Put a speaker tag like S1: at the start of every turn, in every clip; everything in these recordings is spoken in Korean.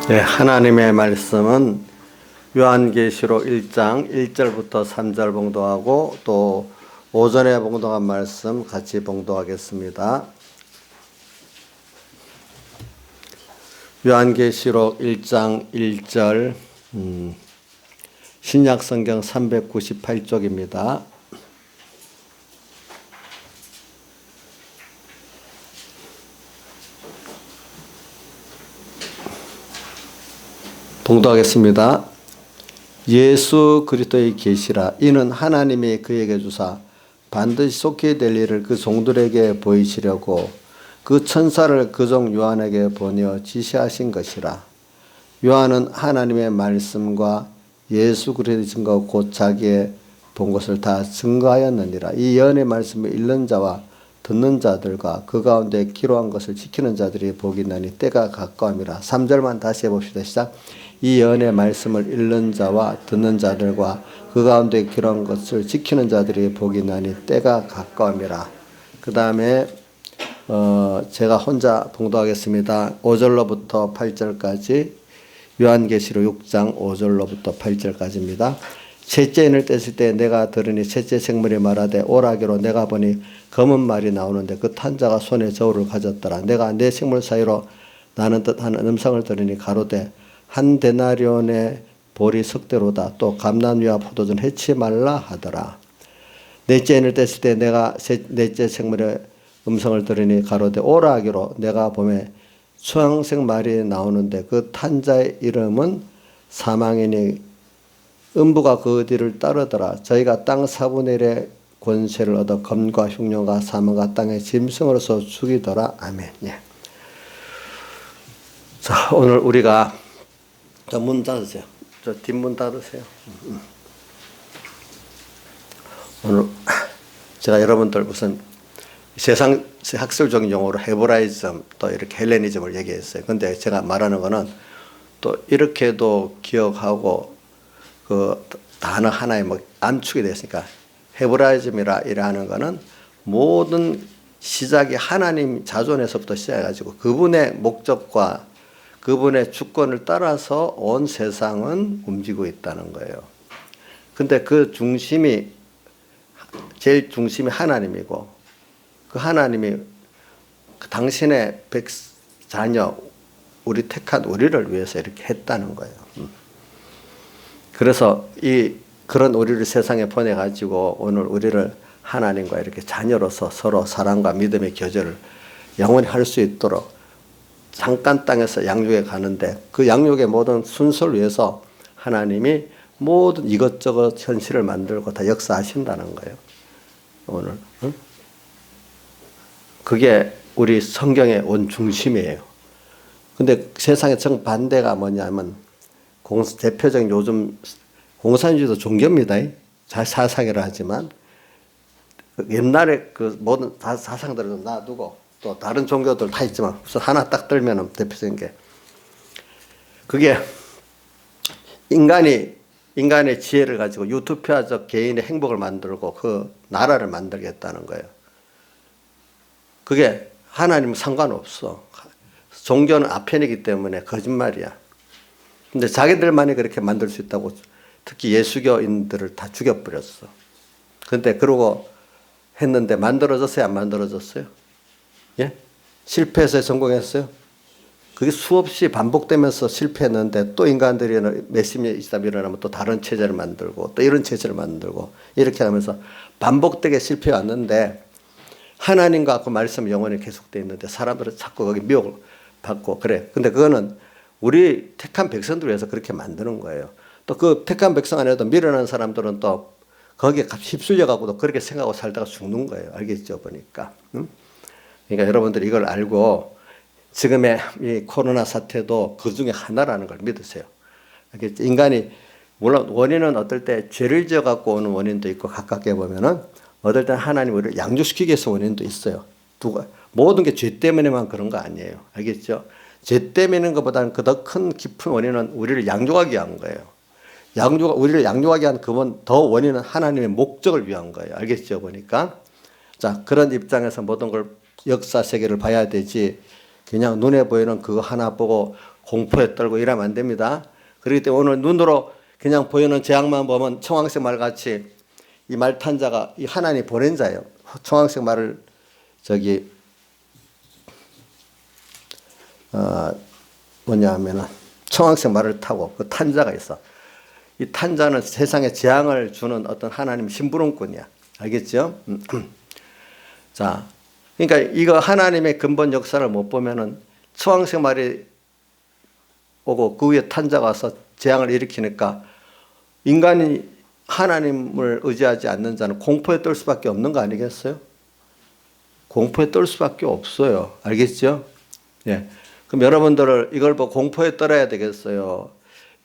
S1: 네, 하나님의 말씀은 요한계시록 1장 1절부터 3절 봉독하고 또 오전에 봉독한 말씀 같이 봉독하겠습니다. 요한계시록 1장 1절 신약성경 398쪽입니다. 봉독하겠습니다. 예수 그리스도의 계시라. 이는 하나님이 그에게 주사 반드시 속히 될 일을 그 종들에게 보이시려고 그 천사를 그 종 요한에게 보내어 지시하신 것이라. 요한은 하나님의 말씀과 예수 그리스도의 증거 곧 자기의 본 것을 다 증거하였느니라. 이 예언의 말씀을 읽는 자와 듣는 자들과 그 가운데 기록한 것을 지키는 자들이 복이 나니 때가 가까움이라. 3절만 다시 해봅시다. 시작. 이 예언의 말씀을 읽는 자와 듣는 자들과 그 가운데 기록한 것을 지키는 자들이 복이 나니 때가 가까움이라. 그 다음에 제가 혼자 봉독하겠습니다. 5절로부터 8절까지 요한계시록 6장 5절로부터 8절까지입니다. 셋째 인을 뗐을 때 내가 들으니 셋째 생물이 말하되 오라기로 내가 보니 검은 말이 나오는데 그 탄자가 손에 저울을 가졌더라. 내가 네 생물 사이로 나는 듯하는 음성을 들으니 가로되 한 데나리온의 보리 석대로다. 또 감람류와 포도주는 해치 말라 하더라. 넷째 인을 뗐을 때 내가 넷째 생물의 음성을 들으니 가로되 오라 하기로 내가 보매 수황색 말이 나오는데 그 탄자의 이름은 사망이니 음부가 그 뒤를 따르더라. 저희가 땅 4분의 1의 권세를 얻어 검과 흉년과 사망과 땅의 짐승으로서 죽이더라. 아멘. 예. 자, 오늘 우리가 저 문 닫으세요. 저 뒷문 닫으세요. 오늘 제가 여러분들 무슨 세상 학술적인 용어로 헤브라이즘 또 이렇게 헬레니즘을 얘기했어요. 근데 제가 말하는 거는 또 이렇게도 기억하고 그 단어 하나에 뭐 암축이 됐으니까 헤브라이즘이라 이라는 거는 모든 시작이 하나님 자존에서부터 시작해가지고 그분의 목적과 그분의 주권을 따라서 온 세상은 움직이고 있다는 거예요. 근데 그 중심이 제일 중심이 하나님이고 그 하나님이 당신의 자녀 우리 택한 우리를 위해서 이렇게 했다는 거예요. 그래서 그런 우리를 세상에 보내가지고 오늘 우리를 하나님과 이렇게 자녀로서 서로 사랑과 믿음의 교제를 영원히 할 수 있도록 잠깐 땅에서 양육에 가는데 그 양육의 모든 순서를 위해서 하나님이 모든 이것저것 현실을 만들고 다 역사하신다는 거예요. 오늘. 그게 우리 성경의 온 중심이에요. 근데 세상의 정반대가 뭐냐면 대표적인 요즘 공산주의도 종교입니다. 사상이라 하지만 옛날에 그 모든 사상들을 놔두고 또 다른 종교들 다 있지만 우선 하나 딱 들면 대표적인 게 그게 인간의 지혜를 가지고 유토피아적 개인의 행복을 만들고 그 나라를 만들겠다는 거예요. 그게 하나님은 상관없어. 종교는 아편이기 때문에 거짓말이야. 근데 자기들만이 그렇게 만들 수 있다고 특히 예수교인들을 다 죽여버렸어. 근데 그러고 했는데 만들어졌어요? 안 만들어졌어요? 예? 실패해서 성공했어요? 그게 수없이 반복되면서 실패했는데 또 인간들이 몇십 년 있다 일어나면 또 다른 체제를 만들고 또 이런 체제를 만들고 이렇게 하면서 반복되게 실패해 왔는데 하나님과 그 말씀 영원히 계속되어 있는데 사람들은 자꾸 거기 미혹을 받고 그래. 근데 그거는 우리 택한 백성들을 위해서 그렇게 만드는 거예요. 또 그 택한 백성 안에도 미련한 사람들은 또 거기에 휩쓸려 갖고도 그렇게 생각하고 살다가 죽는 거예요. 알겠죠? 보니까. 그러니까 여러분들이 이걸 알고 지금의 이 코로나 사태도 그 중에 하나라는 걸 믿으세요. 알겠죠? 인간이 물론 원인은 어떨 때 죄를 지어 갖고 오는 원인도 있고 가깝게 보면은 어떨 때는 하나님 우리를 양육시키기 위해서 원인도 있어요. 모든 게 죄 때문에만 그런 거 아니에요. 알겠죠? 죄 때문인 것보다는 그 더 큰 깊은 원인은 우리를 양육하기 위한 거예요. 우리를 양육하기 위한 더 원인은 하나님의 목적을 위한 거예요. 알겠죠? 보니까. 자, 그런 입장에서 모든 걸 역사 세계를 봐야 되지 그냥 눈에 보이는 그거 하나 보고 공포에 떨고 이러면 안 됩니다. 그렇기 때문에 오늘 눈으로 그냥 보이는 재앙만 보면 청황색 말 같이 이 말 탄 자가 이 하나님 보낸 자예요. 청황색 말을 뭐냐 하면은 청황색 말을 타고 그 탄 자가 있어. 이 탄 자는 세상에 재앙을 주는 어떤 하나님 심부름꾼이야. 알겠죠? 자, 그러니까 이거 하나님의 근본 역사를 못 보면은 청황색 말이 오고 그 위에 탄 자가 와서 재앙을 일으키니까 인간이 하나님을 의지하지 않는 자는 공포에 떨 수밖에 없는 거 아니겠어요? 공포에 떨 수밖에 없어요. 알겠죠? 예. 그럼 여러분들을 이걸 보고 공포에 떨어야 되겠어요.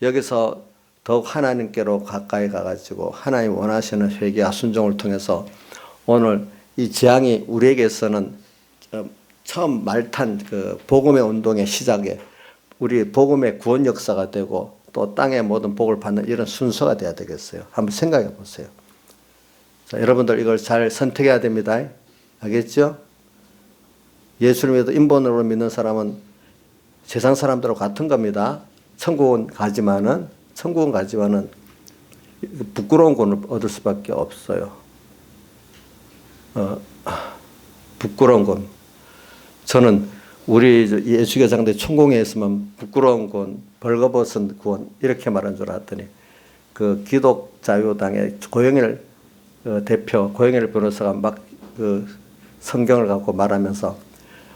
S1: 여기서 더욱 하나님께로 가까이 가가지고 하나님 원하시는 회개와 순종을 통해서 오늘 이 재앙이 우리에게서는 처음 말탄 그 복음의 운동의 시작에 우리 복음의 구원 역사가 되고 또 땅의 모든 복을 받는 이런 순서가 돼야 되겠어요. 한번 생각해 보세요. 자, 여러분들 이걸 잘 선택해야 됩니다. 알겠죠? 예수를 믿어 인본으로 믿는 사람은 세상 사람들하고 같은 겁니다. 천국은 가지만은 부끄러운 권을 얻을 수밖에 없어요. 부끄러운 권. 저는 우리 예수교장들 천공에 있으면 부끄러운 권, 벌거벗은 구원 이렇게 말한 줄 알았더니 그 기독자유당의 고영일 대표, 고영일 변호사가 막 그 성경을 갖고 말하면서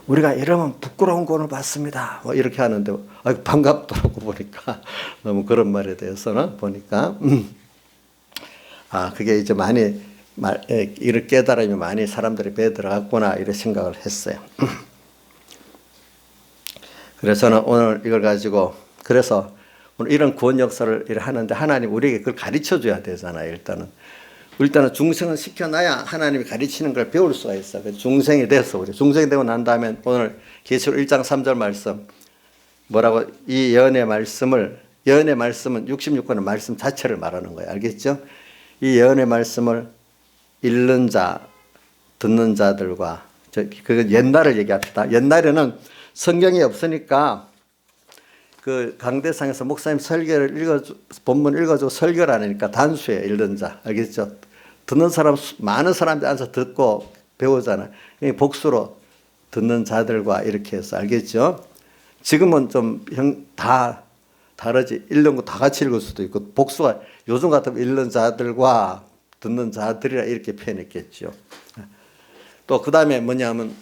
S1: 우리가 이러면 부끄러운 권을 받습니다. 뭐 이렇게 하는데 반갑더라고 보니까 너무 그런 말에 대해서는 보니까 그게 이제 많이 이렇게 깨달음이 많이 사람들이 배에 들어갔구나 이런 생각을 했어요. 그래서 저는 오늘 이걸 가지고 그래서 오늘 이런 구원 역사를 하는데 하나님 우리에게 그걸 가르쳐 줘야 되잖아요. 일단은 중생을 시켜놔야 하나님이 가르치는 걸 배울 수가 있어. 그래서 중생이 돼서 우리 중생이 되고 난 다음에 오늘 계시록 1장 3절 말씀 뭐라고 이 예언의 말씀은 66권의 말씀 자체를 말하는 거예요. 알겠죠? 이 예언의 말씀을 읽는 자, 듣는 자들과 그건 옛날을 얘기합시다. 옛날에는 성경이 없으니까 그 강대상에서 목사님 설교를 본문 읽어주고 설교를 안 하니까 단수에 읽는 자. 알겠죠? 듣는 사람, 많은 사람들이 앉아서 듣고 배우잖아요. 복수로 듣는 자들과 이렇게 해서 알겠죠? 지금은 좀 다 다르지. 읽는 거 다 같이 읽을 수도 있고 복수가 요즘 같으면 읽는 자들과 듣는 자들이라 이렇게 표현했겠죠. 또 그 다음에 뭐냐면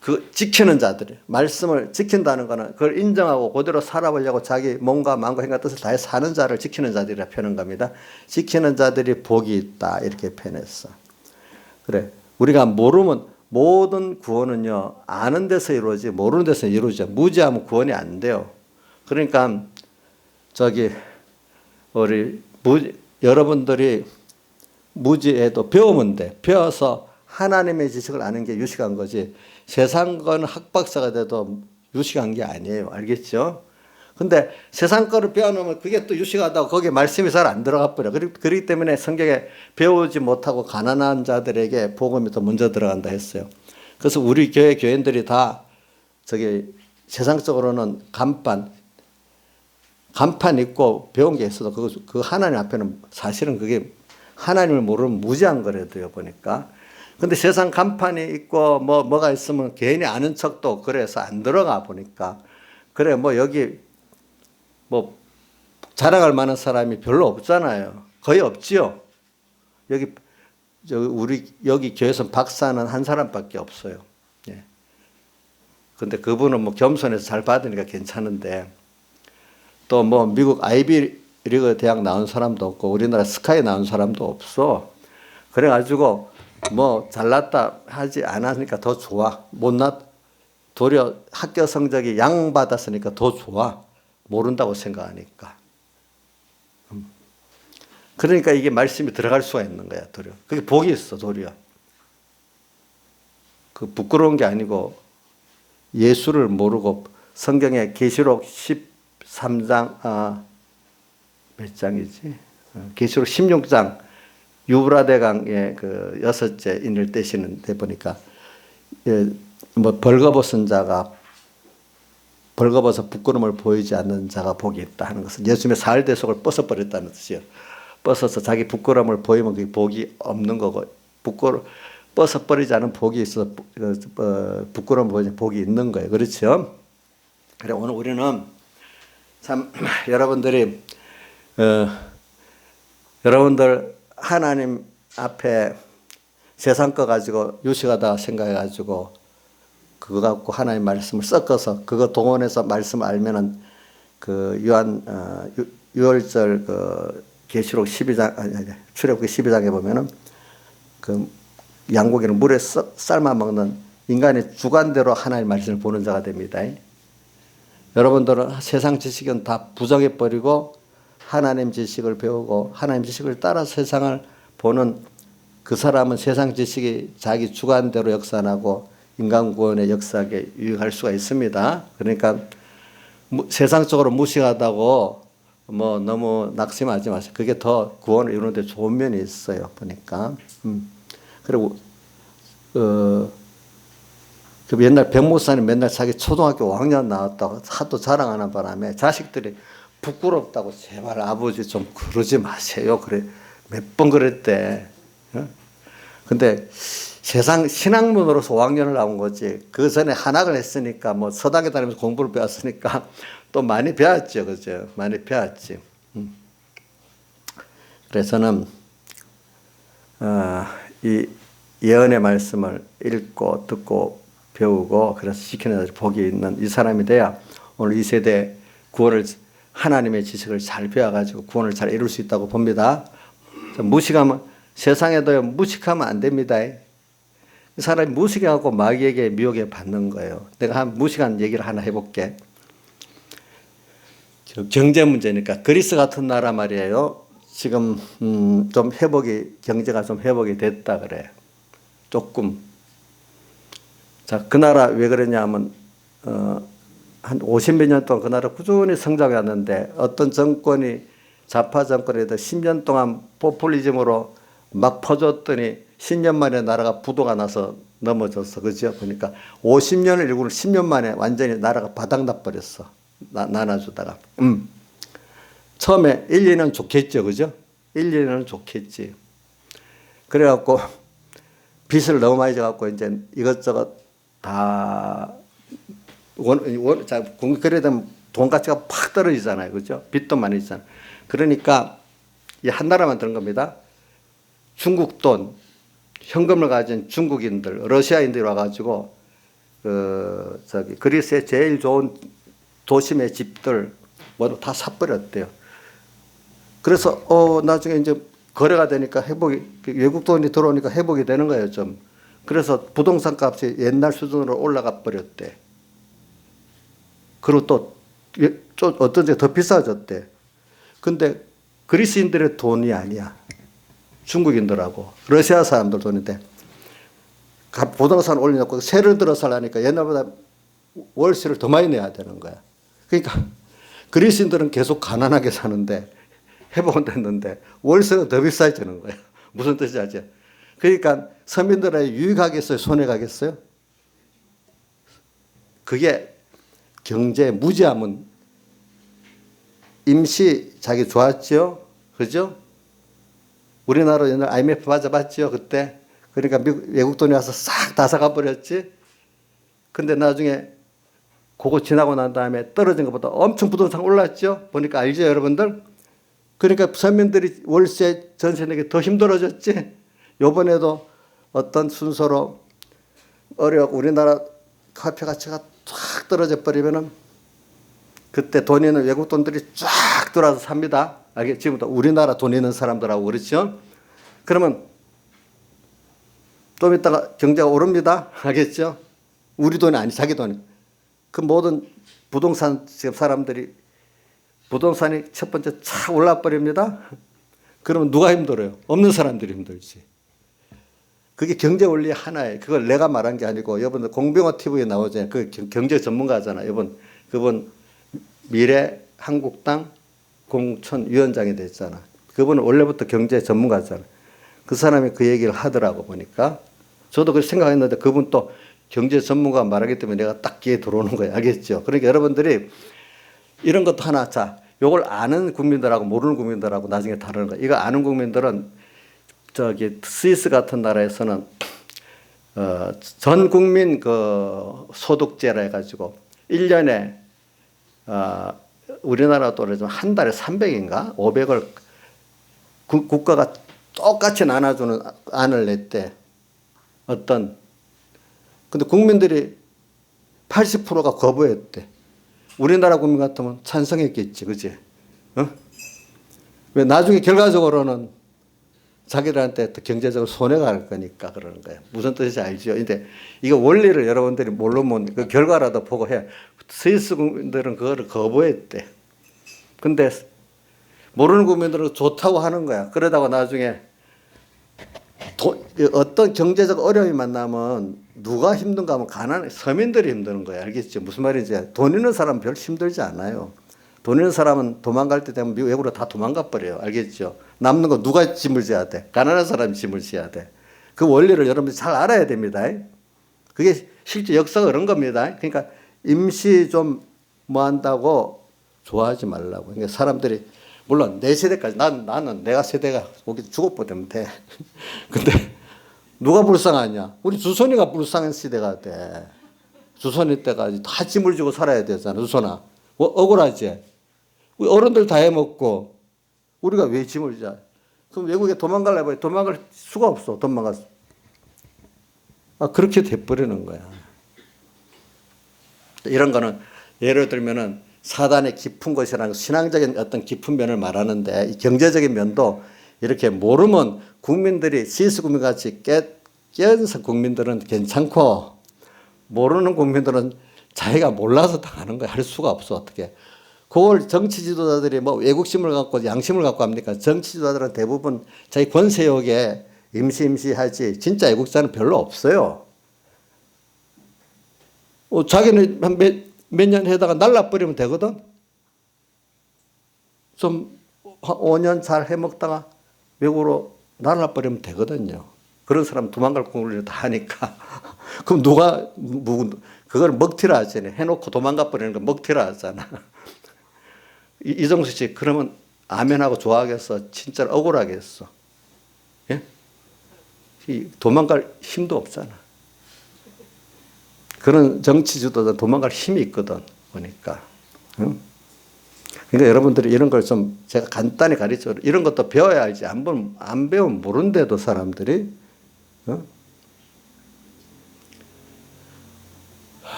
S1: 그 지키는 자들이 말씀을 지킨다는 거는 그걸 인정하고 그대로 살아보려고 자기 몸과 마음과 생각 뜻을 다해 사는 자를 지키는 자들이라 표현한 겁니다. 지키는 자들이 복이 있다 이렇게 표현했어. 그래 우리가 모르면 모든 구원은요 아는 데서 이루어지 모르는 데서 이루어져. 무지하면 구원이 안 돼요. 그러니까 여러분들이 무지해도 배우면 돼. 배워서 하나님의 지식을 아는 게 유식한 거지. 세상 건 학박사가 돼도 유식한 게 아니에요. 알겠죠? 근데 세상 거를 배워놓으면 그게 또 유식하다고 거기에 말씀이 잘 안 들어가 버려. 그렇기 때문에 성경에 배우지 못하고 가난한 자들에게 복음이 더 먼저 들어간다 했어요. 그래서 우리 교회 교인들이 다 세상적으로는 간판 있고 배운 게 있어도 그 하나님 앞에는 사실은 그게 하나님을 모르면 무지한 거래도요 보니까. 근데 세상 간판이 있고 뭐가 있으면 괜히 아는 척도 그래서 안 들어가 보니까 그래 여기 자랑할 만한 사람이 별로 없잖아요. 거의 없지요. 여기 교회에서 박사는 한 사람밖에 없어요. 예. 근데 그분은 겸손해서 잘 받으니까 괜찮은데 또 미국 아이비리그 대학 나온 사람도 없고 우리나라 스카이 나온 사람도 없어. 그래가지고 잘났다 하지 않았으니까 더 좋아. 도리어 학교 성적이 양 받았으니까 더 좋아. 모른다고 생각하니까. 그러니까 이게 말씀이 들어갈 수가 있는 거야, 도리어. 그게 복이 있어, 도리어. 그 부끄러운 게 아니고 예수를 모르고 성경의 계시록 13장, 몇 장이지? 계시록 16장 유브라데강의 그 6째 인을 떼시는 데 보니까 벌거벗은 자가 벌거벗어 부끄러움을 보이지 않는 자가 복이 있다 하는 것은 예수님의 사흘대속을 벗어버렸다는 뜻이에요. 벗어서 자기 부끄러움을 보이면 그게 복이 없는 거고, 벗어버리지 않은 복이 있어 부끄러움 보이지 복이 있는 거예요. 그렇죠? 그래 오늘 우리는 참 여러분들이 여러분들 하나님 앞에 세상 거 가지고 유식하다 생각해가지고 그거 갖고 하나님 말씀을 섞어서 그거 동원해서 말씀을 알면은 그 유월절 그 계시록 12장 아니 출애굽기 12장에 보면은 그 양고기를 물에 삶아 먹는 인간의 주관대로 하나님 말씀을 보는 자가 됩니다. 여러분들은 세상 지식은 다 부정해 버리고 하나님 지식을 배우고 하나님 지식을 따라 세상을 보는 그 사람은 세상 지식이 자기 주관대로 역사하고 인간 구원의 역사에 유익할 수가 있습니다. 그러니까 세상적으로 무식하다고 뭐 너무 낙심하지 마세요. 그게 더 구원을 이루는 데 좋은 면이 있어요. 보니까. 그리고 그 옛날 백목사님 맨날 자기 초등학교 5학년 나왔다고 하도 자랑하는 바람에 자식들이 부끄럽다고 제발 아버지 좀 그러지 마세요. 그래 몇 번 그랬대. 근데 세상 신학문으로서 5학년을 나온 거지. 그 전에 한학을 했으니까 뭐 서당에 다니면서 공부를 배웠으니까 또 많이 배웠죠. 그죠? 많이 배웠지. 그래서는 이 예언의 말씀을 읽고 듣고 배우고 그래서 지키는 복이 있는 이 사람이 돼야 오늘 이 세대 구원을 하나님의 지식을 잘 배워가지고 구원을 잘 이룰 수 있다고 봅니다. 무식하면 세상에도 무식하면 안 됩니다. 사람이 무식해갖고 마귀에게 미혹에 받는 거예요. 내가 한 무식한 얘기를 하나 해볼게. 경제 문제니까 그리스 같은 나라 말이에요. 지금 좀 경제가 좀 회복이 됐다 그래. 조금. 자, 그 나라 왜 그러냐면 한 50몇 년 동안 그 나라 꾸준히 성장해 왔는데 어떤 정권이 좌파 정권에도 10년 동안 포퓰리즘으로 막 퍼줬더니 10년 만에 나라가 부도가 나서 넘어졌어. 그죠? 보니까 50년을 일구는 10년 만에 완전히 나라가 바닥나 버렸어. 나눠주다가. 처음에 1, 2년 좋겠죠. 그죠? 1, 2년은 좋겠지. 그래갖고 빚을 너무 많이 져갖고 이제 이것저것 다 그래 되면 돈 가치가 팍 떨어지잖아요. 그죠? 빚도 많이 있잖아요. 그러니까 이 한 나라만 드는 겁니다. 중국 돈, 현금을 가진 중국인들, 러시아인들이 와가지고 그리스의 제일 좋은 도심의 집들 모두 다 사버렸대요. 그래서 나중에 이제 거래가 되니까 외국 돈이 들어오니까 회복이 되는 거예요, 좀. 그래서 부동산 값이 옛날 수준으로 올라가 버렸대. 그리고 또 어떤 데 더 비싸졌대. 근데 그리스인들의 돈이 아니야. 중국인들하고 러시아 사람들 돈인데 부동산 올려놓고 세를 들어서 하려니까 옛날보다 월세를 더 많이 내야 되는 거야. 그러니까 그리스인들은 계속 가난하게 사는데 회복은 됐는데 월세가 더 비싸지는 거야. 무슨 뜻인지 알죠? 그러니까 서민들에게 유익하겠어요? 손해가겠어요? 그게 경제 무지하면 임시 자기 좋았죠? 그죠? 우리나라 옛날 IMF 맞아봤죠? 그때. 그러니까 외국 돈이 와서 싹 다 사가 버렸지? 근데 나중에 그거 지나고 난 다음에 떨어진 것보다 엄청 부동산 올랐죠? 보니까 알죠, 여러분들? 그러니까 서민들이 월세 전세 내기 더 힘들어졌지? 요번에도 어떤 순서로 우리나라 화폐 가치가 쫙 떨어져 버리면은 그때 돈 있는 외국 돈들이 쫙 들어와서 삽니다. 지금부터 우리나라 돈 있는 사람들하고 그렇죠? 그러면 좀 있다가 경제가 오릅니다. 알겠죠? 우리 돈이 아니 자기 돈이. 그 모든 부동산 지금 사람들이 부동산이 첫 번째 착 올라 버립니다. 그러면 누가 힘들어요? 없는 사람들이 힘들지. 그게 경제 원리 하나예요. 그걸 내가 말한 게 아니고 여러분들 공병호 TV에 나오잖아요. 그 경제 전문가잖아요. 그분 미래 한국당 공천 위원장이 됐잖아. 그분은 원래부터 경제 전문가잖아. 그 사람이 그 얘기를 하더라고 보니까. 저도 그렇게 생각했는데 그분 또 경제 전문가가 말하기 때문에 내가 딱 귀에 들어오는 거예요. 알겠죠? 그러니까 여러분들이 이런 것도 하나, 자, 요걸 아는 국민들하고 모르는 국민들하고 나중에 다르는 거예요. 이거 아는 국민들은 저기 스위스 같은 나라에서는 전 국민 그 소득제라 해가지고 1년에 우리나라 돈으로 한 달에 300인가 500을 국가가 똑같이 나눠주는 안을 냈대. 근데 국민들이 80%가 거부했대. 우리나라 국민 같으면 찬성했겠지, 그지? 어? 왜 나중에 결과적으로는 자기들한테 또 경제적으로 손해가 갈 거니까 그러는 거예요. 무슨 뜻인지 알죠? 근데 이거 원리를 여러분들이 모르면 그 결과라도 보고 해. 스위스 국민들은 그거를 거부했대. 근데 모르는 국민들은 좋다고 하는 거야. 그러다가 나중에 어떤 경제적 어려움이 만나면 누가 힘든가 하면 서민들이 힘드는 거야. 알겠죠? 무슨 말인지. 돈 있는 사람은 별로 힘들지 않아요. 돈 있는 사람은 도망갈 때 되면 외국으로 다 도망가 버려요. 알겠죠? 남는 거 누가 짐을 져야 돼? 가난한 사람이 짐을 져야 돼. 그 원리를 여러분들이 잘 알아야 됩니다. 그게 실제 역사가 그런 겁니다. 그러니까 임시 좀 뭐 한다고 좋아하지 말라고. 그러니까 사람들이 물론 내 세대까지 나는 내가 세대가 거기 죽어버리면 돼. 근데 누가 불쌍하냐? 우리 주선이가 불쌍한 시대가 돼. 주선이 때까지 다 짐을 지고 살아야 되잖아. 주선아. 억울하지? 우리 어른들 다 해먹고 우리가 왜 짐을 져? 그럼 외국에 도망가려고 해. 도망갈 수가 없어. 도망갔어. 그렇게 돼버리는 거야. 이런 거는 예를 들면은 사단의 깊은 것이라는 신앙적인 어떤 깊은 면을 말하는데 이 경제적인 면도 이렇게 모르면 국민들이 스위스 국민같이 깨어서 국민들은 괜찮고 모르는 국민들은 자기가 몰라서 당하는 거야. 할 수가 없어. 어떻게. 그걸 정치 지도자들이 뭐 애국심을 갖고 양심을 갖고 합니까? 정치 지도자들은 대부분 자기 권세욕에 임시하지 진짜 애국자는 별로 없어요. 자기는 몇 년 해다가 날라버리면 되거든. 좀 5년 잘 해먹다가 외국으로 날라버리면 되거든요. 그런 사람 도망갈 공을 다 하니까. 그럼 그걸 먹튀라 하잖아요. 해놓고 도망가 버리는 거 먹튀라 하잖아. 이정수 씨, 그러면 아멘하고 좋아하겠어? 진짜로 억울하겠어? 예? 도망갈 힘도 없잖아. 그런 정치 지도자 도망갈 힘이 있거든, 보니까. 응? 그러니까 여러분들이 이런 걸 좀 제가 간단히 가르쳐. 이런 것도 배워야 알지. 안 배우면 모른대도 사람들이. 응?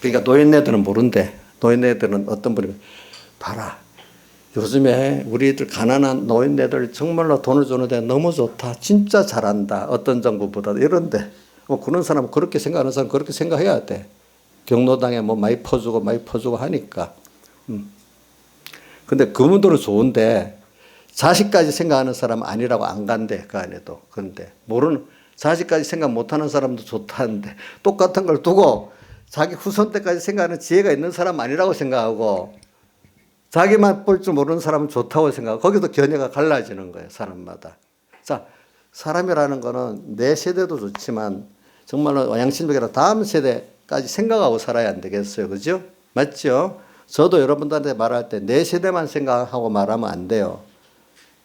S1: 그러니까 노인네들은 모른대. 노인네들은 어떤 분이 봐라. 요즘에 우리들 가난한 노인네들 정말로 돈을 주는데 너무 좋다. 진짜 잘한다. 어떤 정부보다 이런데. 그런 사람 그렇게 생각하는 사람 그렇게 생각해야 돼. 경로당에 뭐 많이 퍼주고 하니까. 근데 그분들은 좋은데 자식까지 생각하는 사람은 아니라고 안 간대. 그 안에도. 그런데 모르는 자식까지 생각 못하는 사람도 좋다는데 똑같은 걸 두고 자기 후손 때까지 생각하는 지혜가 있는 사람 아니라고 생각하고 자기만 볼 줄 모르는 사람은 좋다고 생각하고 거기도 견해가 갈라지는 거예요. 사람마다. 자, 사람이라는 거는 내 세대도 좋지만 정말로 양심적이라 다음 세대까지 생각하고 살아야 안 되겠어요. 그죠? 맞죠? 저도 여러분들한테 말할 때 내 세대만 생각하고 말하면 안 돼요.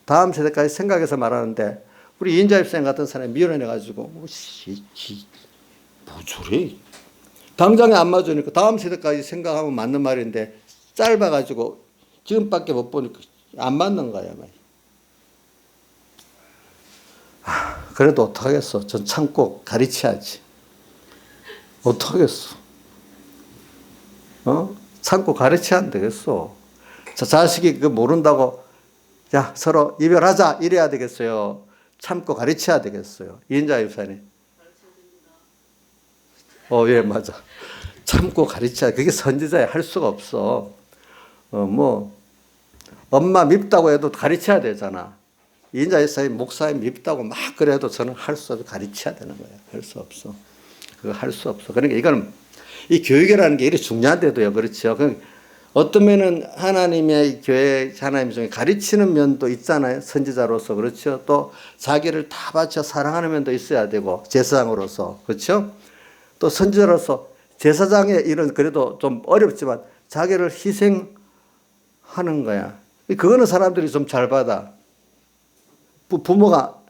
S1: 다음 세대까지 생각해서 말하는데 우리 이인자 집사님 같은 사람이 미련해가지고 뭐 저래? 당장에 안 맞으니까 다음 세대까지 생각하면 맞는 말인데 짧아가지고 지금밖에 못 보니까 안 맞는 거야. 그래도 어떡하겠어. 전 참고 가르쳐야지. 어떡하겠어. 참고 가르쳐야 안 되겠어. 자식이 그 모른다고 야 서로 이별하자 이래야 되겠어요. 참고 가르쳐야 되겠어요. 이인자 집사님. 예, 맞아. 참고 가르쳐야. 그게 선지자야. 할 수가 없어. 엄마 밉다고 해도 가르쳐야 되잖아. 이인자 집사님 목사님 밉다고 막 그래도 저는 할 수 없어. 가르쳐야 되는 거예요. 할 수 없어. 그거 할 수 없어. 그러니까 이거는 이 교육이라는 게 이렇게 중요한데도요. 그렇죠. 어떤 면은 하나님의 교회 하나님 중에 가르치는 면도 있잖아요. 선지자로서. 그렇죠. 또 자기를 다 바쳐 사랑하는 면도 있어야 되고 제사장으로서. 그렇죠. 또 선지자로서 제사장의 일은 그래도 좀 어렵지만 자기를 희생하는 거야. 그거는 사람들이 좀 잘 받아. 부모가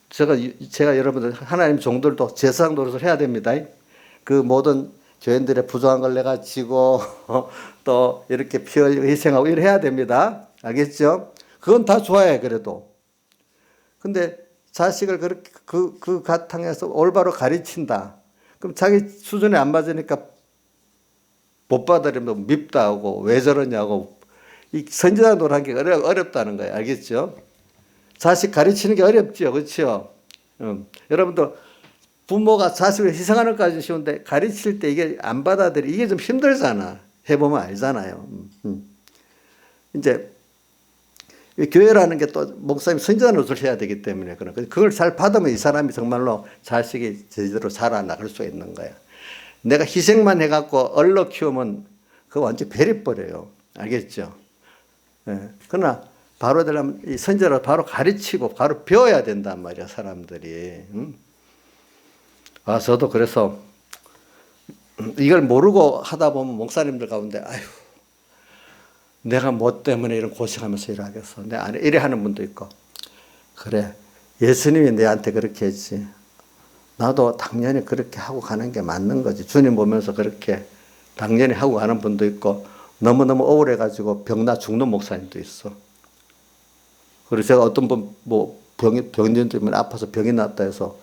S1: 제가 여러분들 하나님 종들도 제사장 노릇을 해야 됩니다. 그 모든 교인들의 부족한 걸 내가 지고 또 이렇게 피 흘리고 희생하고 이래 해야 됩니다. 알겠죠? 그건 다 좋아해 그래도. 근데 자식을 그렇게 그 가탕에서 올바로 가르친다. 그럼 자기 수준에 안 맞으니까 못 받으려면 밉다 하고 왜 저러냐고. 이 선지자 노릇한 게 어렵다는 거예요. 알겠죠? 자식 가르치는 게 어렵죠. 그렇죠? 여러분도 부모가 자식을 희생하는 것까지 쉬운데 가르칠 때 이게 안 받아들이 이게 좀 힘들잖아. 해보면 알잖아요. 이제 교회라는 게 또 목사님 선지자 노릇을 해야 되기 때문에 그걸 잘 받으면 이 사람이 정말로 자식이 제대로 자라나갈 수 있는 거야. 내가 희생만 해갖고 얼러 키우면 그거 완전 베려버려요. 알겠죠? 예. 그러나 바로 되려면 이 선지자를 바로 가르치고 바로 배워야 된단 말이야 사람들이. 저도 그래서 이걸 모르고 하다 보면 목사님들 가운데 아휴 내가 뭐 때문에 이런 고생하면서 일하겠어. 내 안에 이래 하는 분도 있고. 그래 예수님이 내한테 그렇게 했지. 나도 당연히 그렇게 하고 가는 게 맞는 거지. 주님 보면서 그렇게 당연히 하고 가는 분도 있고 너무너무 억울해가지고 병나 죽는 목사님도 있어. 그리고 제가 어떤 분 뭐 병진 때문에 아파서 병이 났다 해서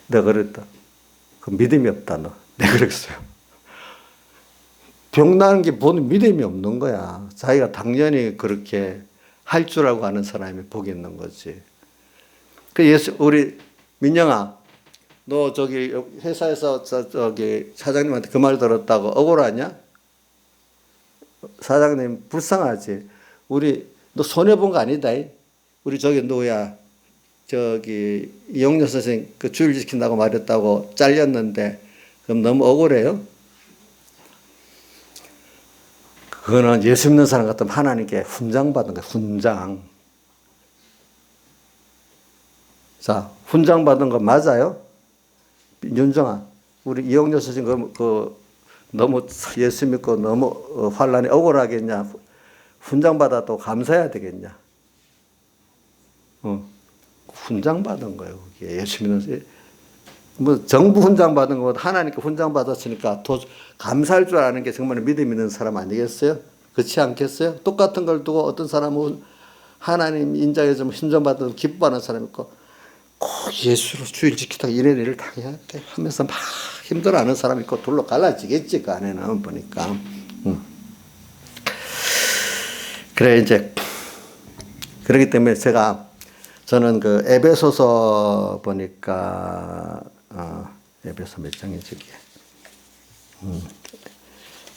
S1: 내가 그랬다. 그 믿음이 없다 너. 내가 그랬어요. 병 나는 게 보는 믿음이 없는 거야. 자기가 당연히 그렇게 할 줄 알고 하는 사람이 복이 있는 거지. 우리 민영아, 너 저기 회사에서 저기 사장님한테 그 말 들었다고 억울하냐? 사장님 불쌍하지. 너 손해본 거 아니다. 우리 저기 누구야? 저기 이용렬 선생 그 주일 지킨다고 말했다고 잘렸는데 그럼 너무 억울해요? 그거는 예수 믿는 사람 같으면 하나님께 훈장 받은 거야. 훈장. 자, 훈장 받은 거 맞아요? 윤정아, 우리 이용렬 선생 너무 예수 믿고 너무 환란이 억울하겠냐? 훈장 받아도 감사해야 되겠냐? 훈장 받은 거예요. 그게 예수 믿는 뭐 정부 훈장 받은 거 하나님께 훈장 받았으니까 더 감사할 줄 아는 게 정말 믿음 있는 사람 아니겠어요? 그렇지 않겠어요? 똑같은 걸 두고 어떤 사람은 하나님 인자에 좀 훈장 받아도 기뻐하는 사람이 있고 꼭 예수로 주일 지키다가 이런 일을 당해야 돼 하면서 막 힘들어하는 사람이 있고 둘로 갈라지겠지 그 안에는 보니까. 그래 이제 그렇기 때문에 저는 그 에베소서 보니까 에베소 몇 장이지 이게?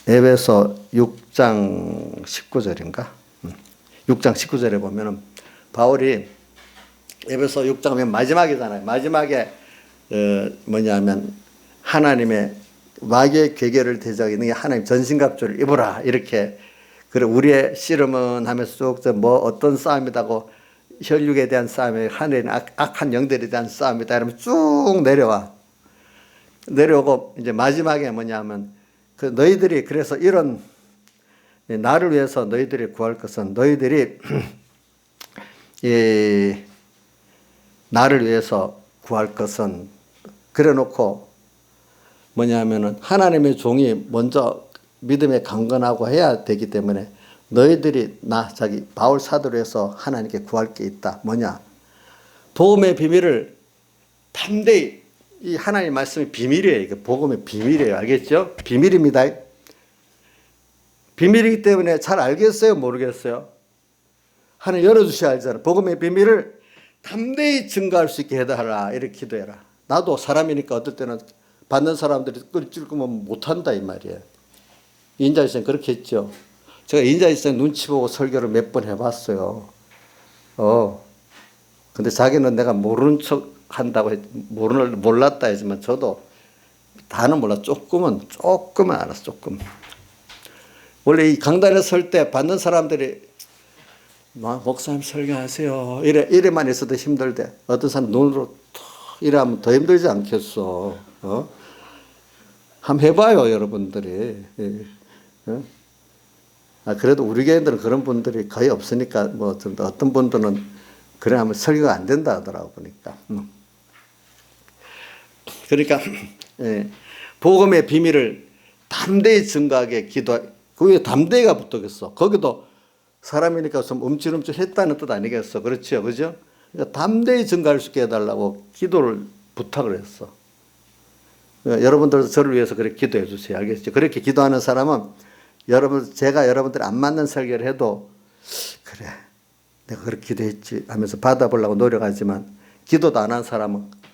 S1: 에베소 6장 19절인가? 6장 19절에 보면은 바울이 에베소 6장 맨 마지막이잖아요. 마지막에 뭐냐면 하나님의 마귀의 괴계를 대적하는 하나님 전신갑주를 입으라 이렇게. 그리고 우리의 씨름은 하면서 쭉 뭐 어떤 싸움이다고 혈육에 대한 싸움이 하늘에 악한 영들에 대한 싸움이다 이러면 쭉 내려오고 이제 마지막에 뭐냐면 너희들이 그래서 이런 나를 위해서 너희들이 구할 것은 너희들이 나를 위해서 구할 것은 그래놓고 뭐냐면은 하나님의 종이 먼저 믿음에 강건하고 해야 되기 때문에 너희들이 바울 사도로 해서 하나님께 구할 게 있다. 뭐냐? 복음의 비밀을 담대히 이 하나님 말씀이 비밀이에요. 이게 복음의 비밀이에요. 알겠죠? 비밀입니다. 비밀이기 때문에 잘 알겠어요? 모르겠어요? 하나님 열어주셔야 알잖아. 복음의 비밀을 담대히 증거할 수 있게 해달라. 이렇게 기도해라. 나도 사람이니까 어떨 때는 받는 사람들이 끌면 못한다 이 말이에요. 인자일생 그렇게 했죠. 제가 인자일생 눈치 보고 설교를 몇 번 해봤어요. 근데 자기는 내가 모르는 척 한다고 몰랐다 했지만 저도 다는 몰라. 조금은 알았어. 조금. 원래 이 강단에 설 때 받는 사람들이 목사님 설교하세요. 이래만 있어도 힘들대. 어떤 사람 눈으로 탁 이러면 더 힘들지 않겠어. 한번 해봐요, 여러분들이. 예. 그래도 우리 교회들은 그런 분들이 거의 없으니까, 뭐, 어떤 분들은 그래 하면 설교가 안 된다 하더라고, 보니까. 그러니까, 예. 복음의 비밀을 담대히 증거하게 그게 담대히가 붙었겠어. 거기도 사람이니까 좀 움찔움찔 했다는 뜻 아니겠어. 그렇죠. 그죠? 그러니까 담대히 증거할 수 있게 해달라고 기도를 부탁을 했어. 그러니까 여러분들도 저를 위해서 그렇게 기도해 주세요. 알겠죠? 그렇게 기도하는 사람은 제가 여러분들이 안 맞는 설교를 해도 그래, 내가 그렇게 기도했지 하면서 받아보려고 노력하지만 기도도 안 한 사람은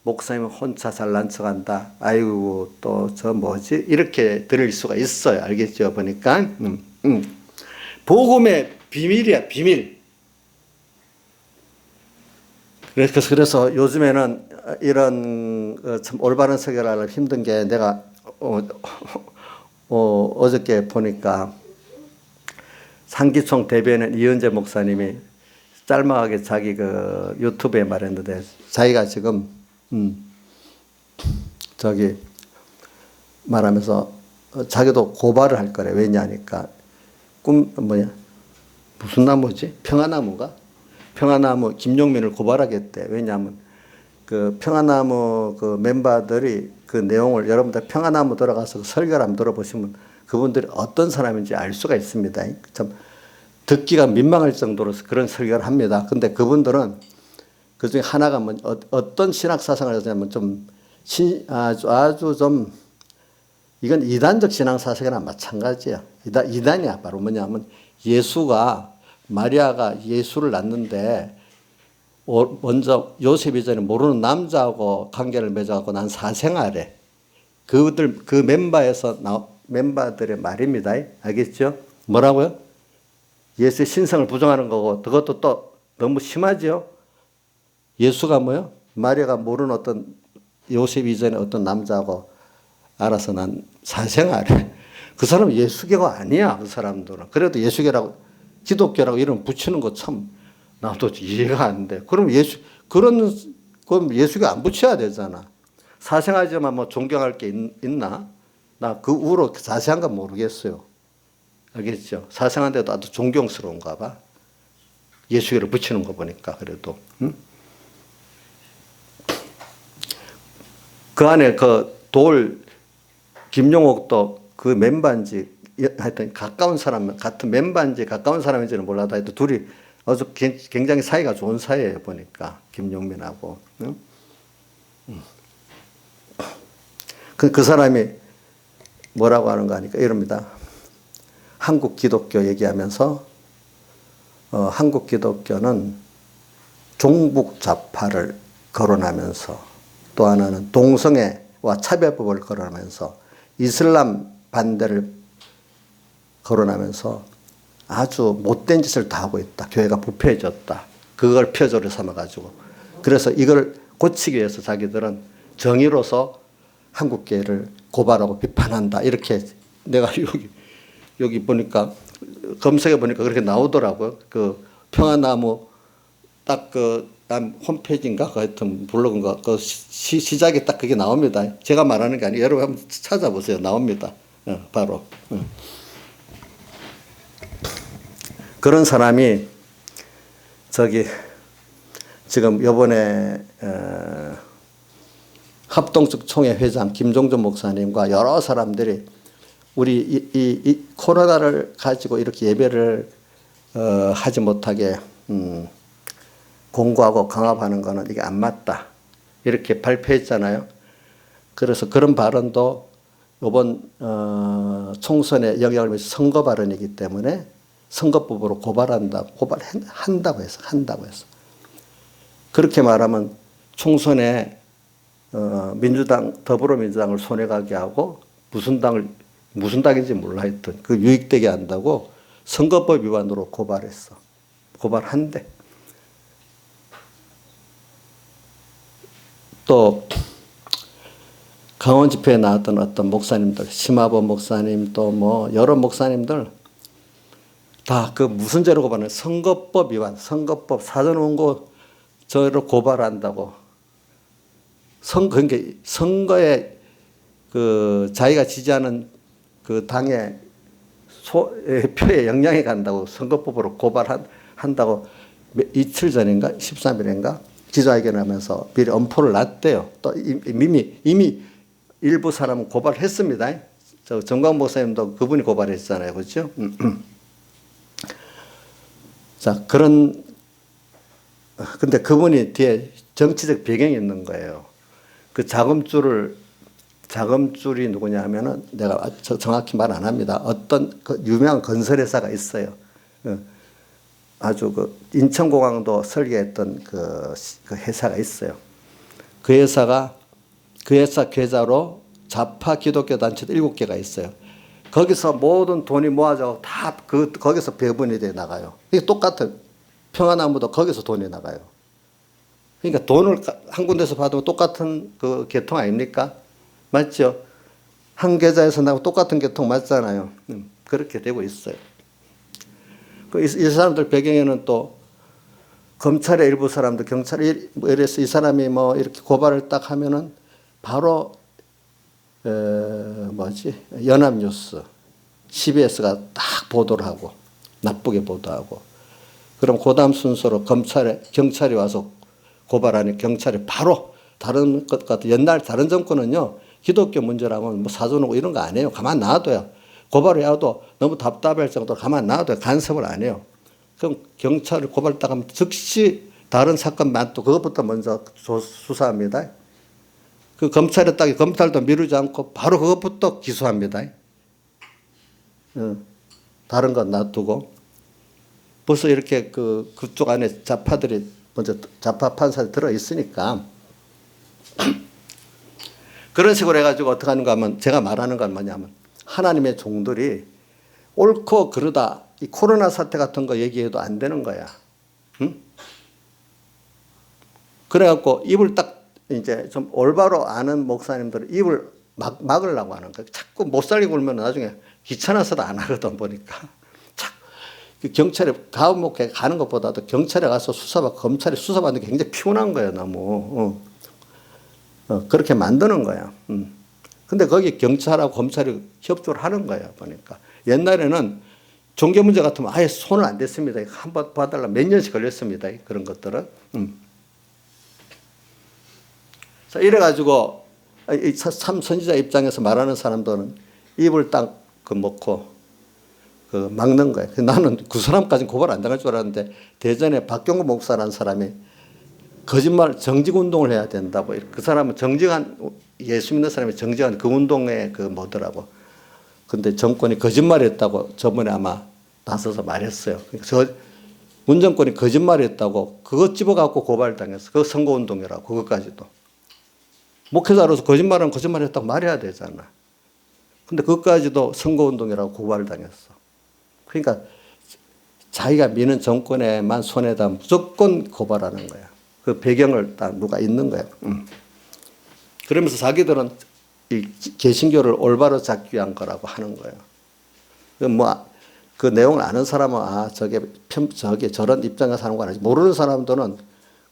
S1: 목사님은 혼자 잘난 척한다. 아이고 또 저 뭐지? 이렇게 들을 수가 있어요. 알겠죠? 보니까 복음의 비밀이야, 비밀. 그래서 요즘에는 이런 참 올바른 설교를 하려면 힘든 게 내가 어저께 보니까 상기총 대변인 이은재 목사님이 짤막하게 자기 그 유튜브에 말했는데 자기가 지금 저기 말하면서 자기도 고발을 할 거래. 왜냐하니까 무슨 나무지? 평화나무가? 평화나무 김용민을 고발하겠대. 왜냐하면 그 평화나무 그 멤버들이 그 내용을 여러분들 평화나무 들어가서 그 설교를 한번 들어보시면 그분들이 어떤 사람인지 알 수가 있습니다. 참 듣기가 민망할 정도로 그런 설교를 합니다. 근데 그분들은 그 중에 하나가 어떤 신학 사상을 하냐면 아주 좀 이건 이단적 신앙 사상이랑 마찬가지야. 이단이야. 바로 뭐냐면 예수가 마리아가 예수를 낳는데 먼저 요셉이 전에 모르는 남자하고 관계를 맺어갖고 난 사생아래. 그 멤버들의 말입니다. 알겠죠? 뭐라고요? 예수의 신성을 부정하는 거고 그것도 또 너무 심하죠? 예수가 뭐요? 마리아가 모르는 어떤 요셉 이전에 어떤 남자하고 알아서 난 사생아래. 그 사람은 예수교가 아니야. 그 사람들은. 그래도 예수교라고 기독교라고 이름 붙이는 거 참 나도 이해가 안 돼. 그럼 그럼 예수교 안 붙여야 되잖아. 사생아지만 뭐 존경할 게 있나? 나 그 후로 자세한 건 모르겠어요. 알겠죠? 사생한데도 아주 존경스러운가 봐. 예수교를 붙이는 거 보니까 그래도. 응? 그 안에 김용옥도 그 멤버인지 하여튼 가까운 사람, 같은 멤버인지 가까운 사람인지는 몰라도 하여튼 둘이 아주 굉장히 사이가 좋은 사이예요, 보니까. 김용민하고. 응? 그 사람이 뭐라고 하는 거 아니까 이럽니다. 한국 기독교 얘기하면서 한국 기독교는 종북 좌파를 거론하면서 또 하나는 동성애와 차별법을 거론하면서 이슬람 반대를 거론하면서 아주 못된 짓을 다 하고 있다. 교회가 부패해졌다. 그걸 표절을 삼아가지고. 그래서 이걸 고치기 위해서 자기들은 정의로서 한국교회를 고발하고 비판한다. 이렇게 내가 여기 보니까 검색해 보니까 그렇게 나오더라고요. 그 평화나무 딱 홈페이지인가? 하여튼 블로그인가? 그 시작에 딱 그게 나옵니다. 제가 말하는 게 아니에요. 여러분 한번 찾아보세요. 나옵니다. 바로. 그런 사람이 지금 요번에 합동측 총회 회장 김종전 목사님과 여러 사람들이 우리 이 코로나를 가지고 이렇게 예배를 하지 못하게 공고하고 강압하는 거는 이게 안 맞다. 이렇게 발표했잖아요. 그래서 그런 발언도 이번 총선에 영향을 미친 선거 발언이기 때문에 선거법으로 고발한다고 해서. 그렇게 말하면 총선에 더불어민주당을 손해가게 하고 무슨 당인지 몰라 했던 그 유익되게 한다고 선거법 위반으로 고발했어. 고발한대. 또 강원 집회에 나왔던 어떤 목사님들, 심화범 목사님 또 뭐 여러 목사님들 다 그 무슨 죄로 고발하는 선거법 위반, 선거법 사전원고 저를 고발한다고 그러니까 선거에 그 자기가 지지하는 그 당의 표에 영향이 간다고 선거법으로 고발한다고 이틀 전인가 13일인가 기자회견하면서 미리 엄포를 놨대요. 또 이미 일부 사람은 고발했습니다. 저 정광 목사님도 그분이 고발했잖아요, 그렇죠? 자, 근데 그분이 뒤에 정치적 배경이 있는 거예요. 그 자금줄이 누구냐 하면은 내가 정확히 말 안 합니다. 어떤 그 유명한 건설회사가 있어요. 아주 그 인천공항도 설계했던 그 회사가 있어요. 그 회사 계좌로 좌파 기독교 단체도 7개가 있어요. 거기서 모든 돈이 모아져 다 거기서 배분이 돼 나가요. 이게 똑같은 평화나무도 거기서 돈이 나가요. 그러니까 돈을 한 군데서 받으면 똑같은 그 계통 아닙니까? 맞죠? 한 계좌에서 나고 똑같은 계통 맞잖아요. 그렇게 되고 있어요. 이 사람들 배경에는 또 검찰의 일부 사람들, 경찰이 이래서 이 사람이 뭐 이렇게 고발을 딱 하면은 바로 연합뉴스, CBS가 딱 보도를 하고 나쁘게 보도하고 그럼 그다음 순서로 경찰이 와서 고발하니 경찰이 바로 다른 것 같은 옛날 다른 정권은요 기독교 문제라면 뭐 사주하고 이런 거 안 해요. 가만 놔둬요. 고발을 해도 너무 답답할 정도로 가만 놔둬요. 간섭을 안 해요. 그럼 경찰을 고발 딱 하면 즉시 다른 사건만 또 그것부터 먼저 수사합니다. 그 검찰도 미루지 않고 바로 그것부터 기소합니다. 다른 건 놔두고 벌써 이렇게 그쪽 안에 좌파들이 먼저 좌파 판사들이 들어 있으니까 그런 식으로 해가지고 어떻게 하는가 하면 제가 말하는 건 뭐냐면 하나님의 종들이 옳고 그르다 이 코로나 사태 같은 거 얘기해도 안 되는 거야. 응? 그래갖고 입을 딱 이제 좀 올바로 아는 목사님들은 입을 막으려고 하는 거야. 자꾸 못 살리고 울면 나중에 귀찮아서도 안 하거든 보니까. 경찰에 가업목에 가는 것보다도 경찰에 가서 수사받고 검찰이 수사받는 게 굉장히 피곤한 거예요. 너무. 그렇게 만드는 거야. 근데 거기 경찰하고 검찰이 협조를 하는 거예요. 보니까. 옛날에는 종교 문제 같으면 아예 손을 안 댔습니다. 한 번 봐달라 몇 년씩 걸렸습니다. 그런 것들은. 자, 이래가지고 참 선지자 입장에서 말하는 사람들은 입을 딱 먹고 막는 거예요. 나는 그 사람까지는 고발 안 당할 줄 알았는데 대전에 박경구 목사라는 사람이 거짓말 정직 운동을 해야 된다고. 그 사람은 정직한 예수 믿는 사람이 정직한 그 운동에 뭐더라고. 근데 정권이 거짓말했다고 저번에 아마 나서서 말했어요. 그러니까 문정권이 거짓말했다고 그것 집어갖고 고발당했어. 그 선거운동이라고 그것까지도. 목회자로서 거짓말했다고 말해야 되잖아. 근데 그것까지도 선거운동이라고 고발당했어. 그러니까 자기가 미는 정권에만 손에다 무조건 고발하는 거야. 그 배경을 다 누가 있는 거야. 그러면서 자기들은 이 개신교를 올바로 잡기 위한 거라고 하는 거예요. 그 내용을 아는 사람은 저게 저런 입장에서 사는 거 아니지. 모르는 사람들은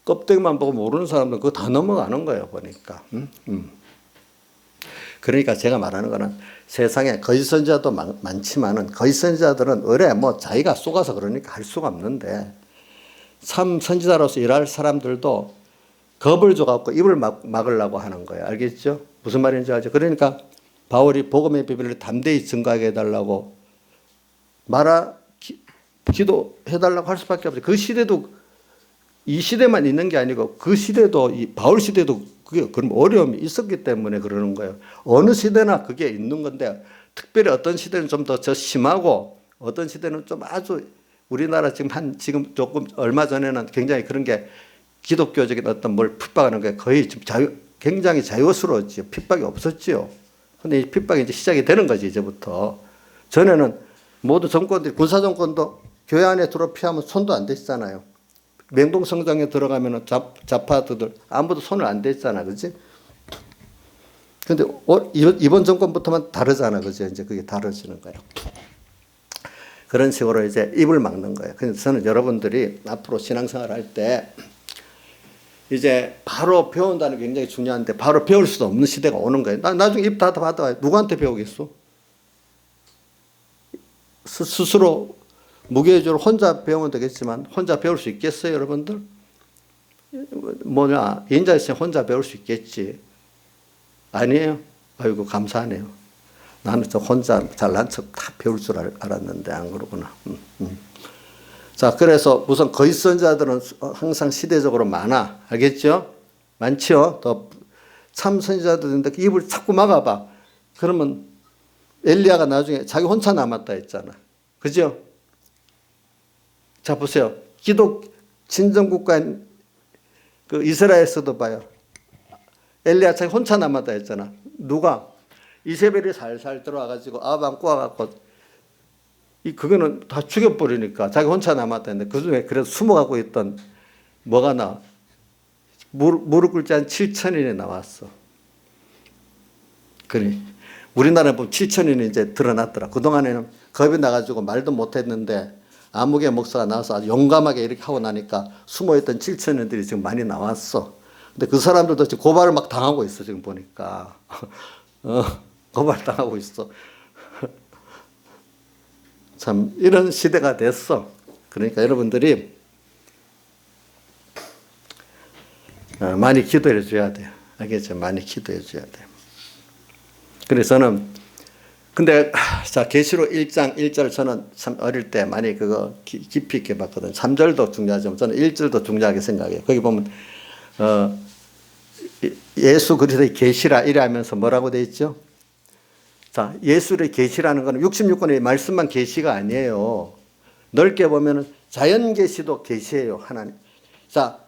S1: 껍데기만 보고 모르는 사람들은 그거 다 넘어가는 거예요. 보니까. 그러니까 제가 말하는 거는 세상에 거짓 선지자도 많지만은 거짓 선지자들은 자기가 속아서 그러니까 할 수가 없는데 참 선지자로서 일할 사람들도 겁을 줘갖고 입을 막으려고 하는 거예요. 알겠죠? 무슨 말인지 알죠? 그러니까 바울이 복음의 비밀을 담대히 증거하게 해달라고 기도해달라고 할 수밖에 없어요. 그 시대도 이 시대만 있는 게 아니고 그 시대도 이 바울 시대도 그게 그럼 어려움이 있었기 때문에 그러는 거예요. 어느 시대나 그게 있는 건데 특별히 어떤 시대는 좀 더 심하고 어떤 시대는 좀 아주 우리나라 지금 조금 얼마 전에는 굉장히 그런 게 기독교적인 어떤 뭘 핍박하는 게 거의 굉장히 자유스러웠지요. 핍박이 없었지요. 근데 이 핍박이 이제 시작이 되는 거지 이제부터. 전에는 모든 정권들이 군사 정권도 교회 안에 들어 피하면 손도 안 댔잖아요. 맹동성당에 들어가면 좌파들 아무도 손을 안 댔잖아, 그렇지? 근데 이번 정권부터만 다르잖아, 그죠? 이제 그게 다르지는 거예요. 그런 식으로 이제 입을 막는 거예요. 그래서 저는 여러분들이 앞으로 신앙생활 할 때 이제 바로 배운다는 게 굉장히 중요한데 바로 배울 수도 없는 시대가 오는 거예요. 나중에 입 다 받아와요. 누구한테 배우겠어? 스스로 무게중으로 혼자 배우면 되겠지만 혼자 배울 수 있겠어요, 여러분들? 뭐냐, 인자 있으면 혼자 배울 수 있겠지. 아니에요. 아이고 감사하네요. 나는 저 혼자 잘난 척 다 배울 줄 알았는데 안 그러구나. 자, 그래서 우선 거짓 선지자들은 항상 시대적으로 많아. 알겠죠? 많죠? 더 참 선지자들인데 입을 자꾸 막아봐. 그러면 엘리야가 나중에 자기 혼자 남았다 했잖아. 그죠? 자, 보세요. 기독 진정국가인 그 이스라엘에서도 봐요. 엘리야 자기 혼자 남았다 했잖아. 누가? 이세벨이 살살 들어와가지고 아방 꼬아갖고 그거는 다 죽여버리니까 자기 혼자 남았다 했는데 그 중에 그래서 숨어가고 있던 뭐가 나와? 무릎 꿇지 한 7천인이 나왔어. 그래. 우리나라에 보면 7천인이 이제 드러났더라. 그동안에는 겁이 나가지고 말도 못했는데 아무개 목사가 나와서 아주 용감하게 이렇게 하고 나니까 숨어있던 7천인들이 지금 많이 나왔어. 근데 그 사람들도 지금 고발을 막 당하고 있어, 지금 보니까. 고발 당하고 있어. 참, 이런 시대가 됐어. 그러니까 여러분들이 많이 기도해 줘야 돼요. 알겠죠? 많이 기도해 줘야 돼요. 그래서는, 근데, 자, 계시록 1장 1절 저는 참 어릴 때 많이 그거 깊이 있게 봤거든요. 3절도 중요하지만 저는 1절도 중요하게 생각해요. 거기 보면, 예수 그리스도의 계시라 이래 하면서 뭐라고 돼 있죠? 자, 예수의 계시라는 것은 66권의 말씀만 계시가 아니에요. 넓게 보면은 자연 계시도 계시예요, 하나님. 자,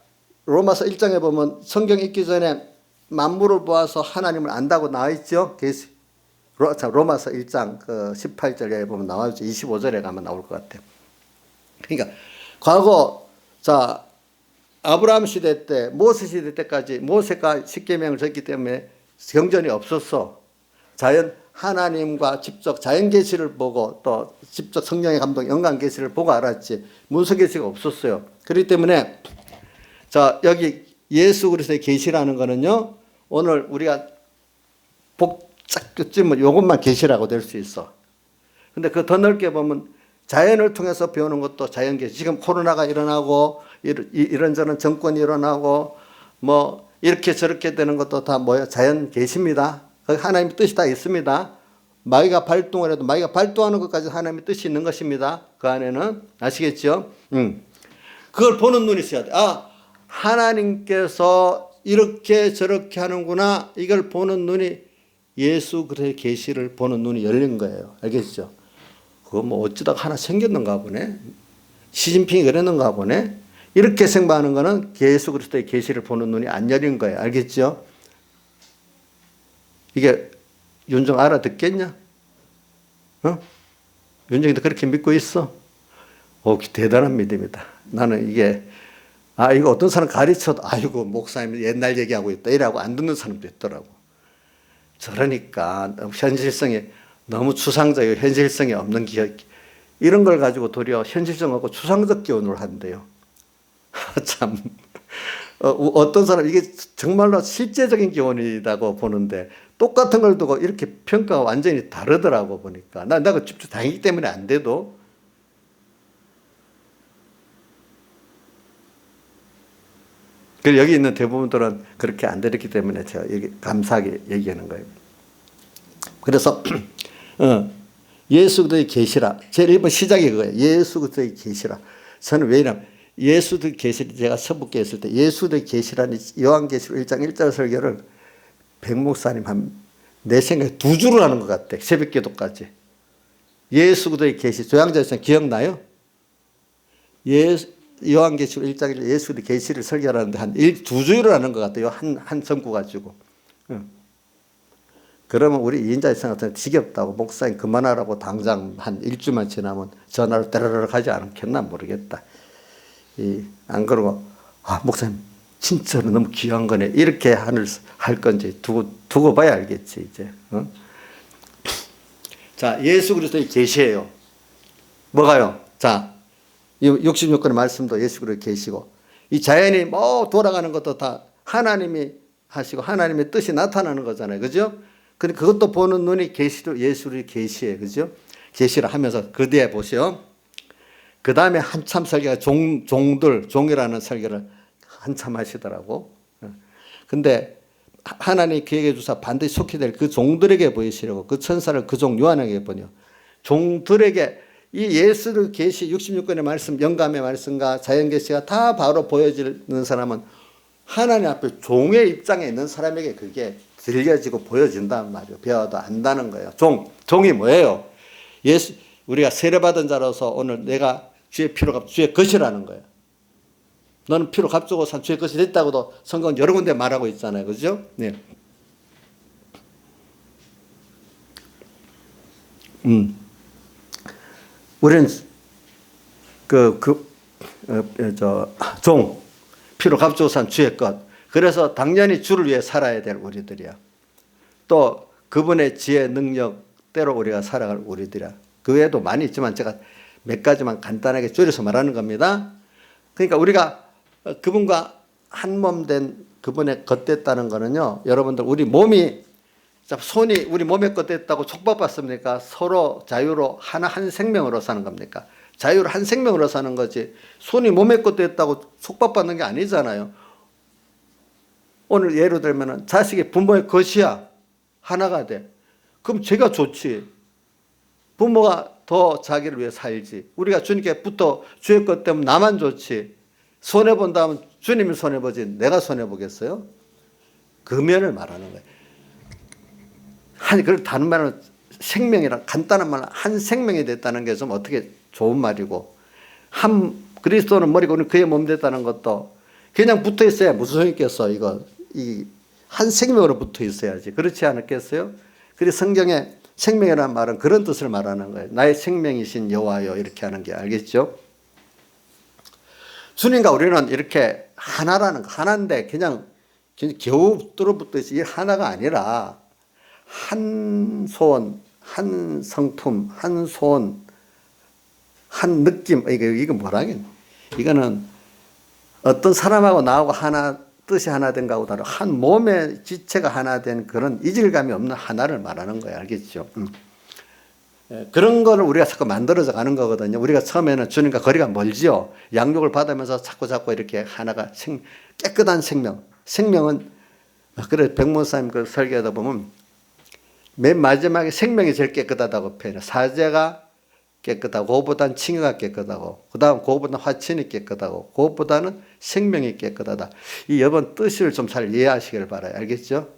S1: 로마서 1장에 보면 성경 읽기 전에 만물을 보아서 하나님을 안다고 나와 있죠. 계시. 로마서 1장 그 18절에 보면 나와 있죠. 25절에 가면 나올 것 같아요. 그러니까 과거 자 아브라함 시대 때, 모세 시대 때까지 모세가 십계명을 줬기 때문에 경전이 없었어. 하나님과 직접 자연 계시를 보고 또 직접 성령의 감동, 영감 계시를 보고 알았지. 문서 계시가 없었어요. 그렇기 때문에 자, 여기 예수 그리스도의 계시라는 거는요. 오늘 우리가 복잡 뜯으면 이것만 계시라고 될 수 있어. 근데 그 더 넓게 보면 자연을 통해서 배우는 것도 자연 계시. 지금 코로나가 일어나고 이런저런 정권이 일어나고 뭐 이렇게 저렇게 되는 것도 다 뭐야? 자연 계시입니다. 하나님의 뜻이 다 있습니다. 마귀가 발동을 해도 마귀가 발동하는 것까지 하나님의 뜻이 있는 것입니다. 그 안에는 아시겠죠? 그걸 보는 눈이 있어야 돼. 아, 하나님께서 이렇게 저렇게 하는구나. 이걸 보는 눈이 예수 그리스도의 계시를 보는 눈이 열린 거예요. 알겠죠? 그거 뭐 어쩌다가 하나 생겼는가 보네. 시진핑이 그랬는가 보네. 이렇게 생각하는 거는 예수 그리스도의 계시를 보는 눈이 안 열린 거예요. 알겠죠? 이게 윤정 알아듣겠냐? 윤정이도 그렇게 믿고 있어? 대단한 믿음이다. 나는 이게 이거 어떤 사람 가르쳐도 아이고 목사님 옛날 얘기하고 있다 이라고 안 듣는 사람도 있더라고. 저러니까 현실성이 너무 추상적이고 현실성이 없는 기억 이런 걸 가지고 도리어 현실성하고 추상적 기원을 한대요. 참 어떤 사람 이게 정말로 실제적인 기원이라고 보는데 똑같은 걸 두고 이렇게 평가가 완전히 다르더라고 보니까 나그 직접 당했기 때문에 안 돼도 여기 있는 대부분들은 그렇게 안 되었기 때문에 제가 감사하게 얘기하는 거예요. 그래서 예수 그리스도의 계시라. 제일 1번 시작이 그거예요. 예수 그리스도의 계시라. 저는 왜 이러냐면 예수 그리스도의 계시를 제가 서북계 했을 때 예수 그리스도의 계시라는 요한계시록 1장 1절 설교를 백목사님 내 생각에 2주를 하는 것 같아. 새벽기도까지. 예수 그리스도의 계시. 조양자에서 기억나요? 요한계시록 1장 1절 예수 그리스도의 계시를 설교하는데 한 2주를 하는 것 같아요. 한 성구 가지고. 그러면 우리 이인자의 생각은 지겹다고 목사님 그만하라고 당장 한 일주만 지나면 전화를 따르르 하지 않겠나 모르겠다. 안 그러고 목사님 진짜로 너무 귀한 거네 이렇게 할 건지 두고 봐야 알겠지 이제. 자, 예수 그리스도의 계시예요. 뭐가요? 자, 66권의 말씀도 예수 그리스도의 계시고 이 자연이 뭐 돌아가는 것도 다 하나님이 하시고 하나님의 뜻이 나타나는 거잖아요. 그죠? 근데 그것도 보는 눈이 계시로 예수의 계시예요. 그죠? 계시를 하면서 그 뒤에 보세요. 그 다음에 한참 설교가 종이라는 설교를 한참 하시더라고. 근데 하나님이 그에게 주사 반드시 속히 될 그 종들에게 보이시려고 그 천사를 그 종 요한에게 보내요. 종들에게 이 예수의 계시 66권의 말씀, 영감의 말씀과 자연 계시가 다 바로 보여지는 사람은 하나님 앞에 종의 입장에 있는 사람에게 그게 들려지고 보여진단 말이에요. 배워도 안다는 거예요. 종이 뭐예요? 예수, 우리가 세례받은 자로서 오늘 내가 주의 피로 주의 것이라는 거예요. 너는 피로 값주고 산 주의 것이 됐다고도 성경은 여러 군데 말하고 있잖아요. 그죠? 네. 우리는 피로 값주고 산 주의 것. 그래서 당연히 주를 위해 살아야 될 우리들이야. 또 그분의 지혜, 능력대로 우리가 살아갈 우리들이야. 그 외에도 많이 있지만 제가 몇 가지만 간단하게 줄여서 말하는 겁니다. 그러니까 우리가 그분과 한 몸 된 그분의 겉됐다는 거는요. 여러분들 우리 몸이 손이 우리 몸에 겉됐다고 촉박받습니까? 서로 자유로 한 생명으로 사는 겁니까? 자유로 한 생명으로 사는 거지 손이 몸에 겉됐다고 촉박받는 게 아니잖아요. 오늘 예를 들면 자식이 부모의 것이야. 하나가 돼. 그럼 제가 좋지. 부모가 더 자기를 위해 살지. 우리가 주님께 붙어 주의 것 때문에 나만 좋지. 손해본다면 주님이 손해보지 내가 손해보겠어요? 그 면을 말하는 거예요. 그걸 다른 말은 생명이라 간단한 말로 한 생명이 됐다는 게 좀 어떻게 좋은 말이고 한 그리스도는 머리고 우리 그의 몸 됐다는 것도 그냥 붙어 있어야 무슨 소용이 있겠어. 이거 한 생명으로 붙어 있어야지. 그렇지 않겠어요? 그래서 성경에 생명이라는 말은 그런 뜻을 말하는 거예요. 나의 생명이신 여호와여 이렇게 하는 게 알겠죠? 주님과 우리는 이렇게 하나라는 거 하나인데 그냥 겨우 뚫어붙어 있어. 이 하나가 아니라 한 소원, 한 성품, 한 소원, 한 느낌. 이거 뭐라긴? 이거는 어떤 사람하고 나하고 하나 뜻이 하나 된 거하고 다른 한 몸의 지체가 하나 된 그런 이질감이 없는 하나를 말하는 거예요. 알겠죠? 그런 거를 우리가 자꾸 만들어져 가는 거거든요. 우리가 처음에는 주님과 거리가 멀지요. 양육을 받으면서 자꾸 이렇게 하나가 깨끗한 생명. 생명은 그래 백문사님 그 설교하다 보면 맨 마지막에 생명이 제일 깨끗하다고 표현해요. 사제가 깨끗하고 그것보다는 칭의가 깨끗하고 그 다음 그것보다는 화친이 깨끗하고 그것보다는 생명이 깨끗하다. 이 여번 뜻을 좀 잘 이해하시길 바라요. 알겠죠?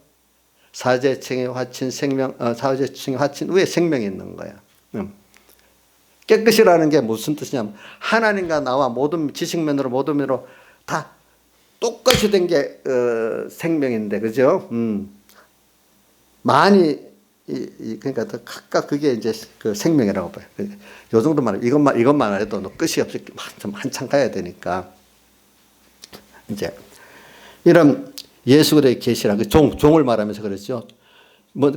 S1: 사제, 칭의, 화친, 생명, 사제, 칭의, 화친 위에 생명이 있는 거야. 깨끗이라는 게 무슨 뜻이냐면 하나님과 나와 모든 지식면으로 모든 면으로 다 똑같이 된 게 생명인데 그죠? 많이 그러니까 각각 그게 이제 그 생명이라고 봐요. 요 정도만 이것만 해도 끝이 없이 좀 한참 가야 되니까 이제 이런 예수의 계시라 그 종을 말하면서 그랬죠.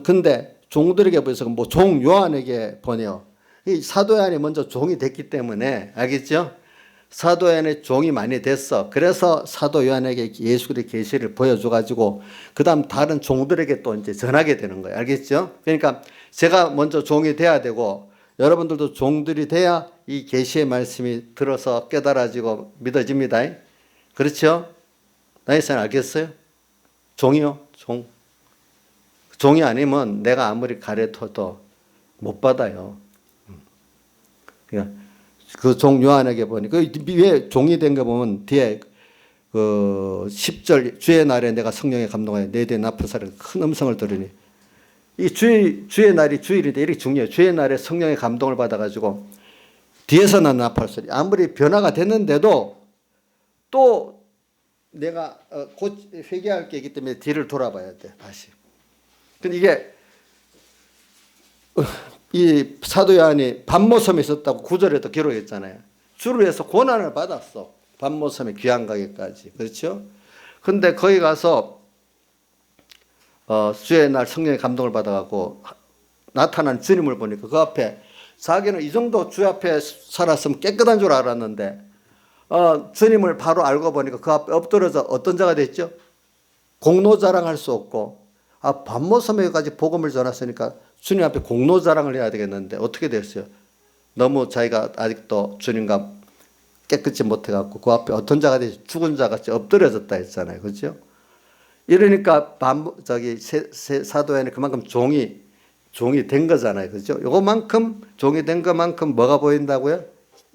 S1: 근데 종들에게 보여서 종 요한에게 보내요. 이 사도 요한이 먼저 종이 됐기 때문에 알겠죠? 사도 요한의 종이 많이 됐어. 그래서 사도 요한에게 예수의 계시를 보여줘 가지고 그다음 다른 종들에게 또 이제 전하게 되는 거예요. 알겠죠? 그러니까 제가 먼저 종이 돼야 되고 여러분들도 종들이 돼야 이 계시의 말씀이 들어서 깨달아지고 믿어집니다. 그렇죠? 나이선 알겠어요? 종이요? 종이 아니면 내가 아무리 가르쳐도 못 받아요. 그러니까 그 종 요한에게 보니 왜 종이 된 거 보면 뒤에 그 10절 주의 날에 내가 성령에 감동하여 내 뒤에 나팔사를 큰 음성을 들으니 이 주의 날이 주일인데 이렇게 중요해요. 주의 날에 성령의 감동을 받아가지고 뒤에서 난 나팔소리 아무리 변화가 됐는데도 또 내가 곧 회개할 게 있기 때문에 뒤를 돌아봐야 돼 다시. 근데 이게 이 사도 요한이 반모섬에 있었다고 9절에도 기록했잖아요. 주를 위해서 고난을 받았어. 반모섬의 귀한 가게까지. 그렇죠? 근데 거기 가서 주의 날 성령의 감동을 받아갖고 나타난 주님을 보니까 그 앞에 자기는 이 정도 주 앞에 살았으면 깨끗한 줄 알았는데 주님을 바로 알고 보니까 그 앞에 엎드려서 어떤 자가 됐죠? 공로 자랑할 수 없고, 밤모섬에까지 복음을 전했으니까 주님 앞에 공로 자랑을 해야 되겠는데 어떻게 됐어요? 너무 자기가 아직도 주님과 깨끗이 못해갖고 그 앞에 어떤 자가 되지? 죽은 자같이 엎드려졌다 했잖아요. 그죠? 이러니까 사도에는 그만큼 종이 된 거잖아요. 그죠? 요거만큼 종이 된 것만큼 뭐가 보인다고요?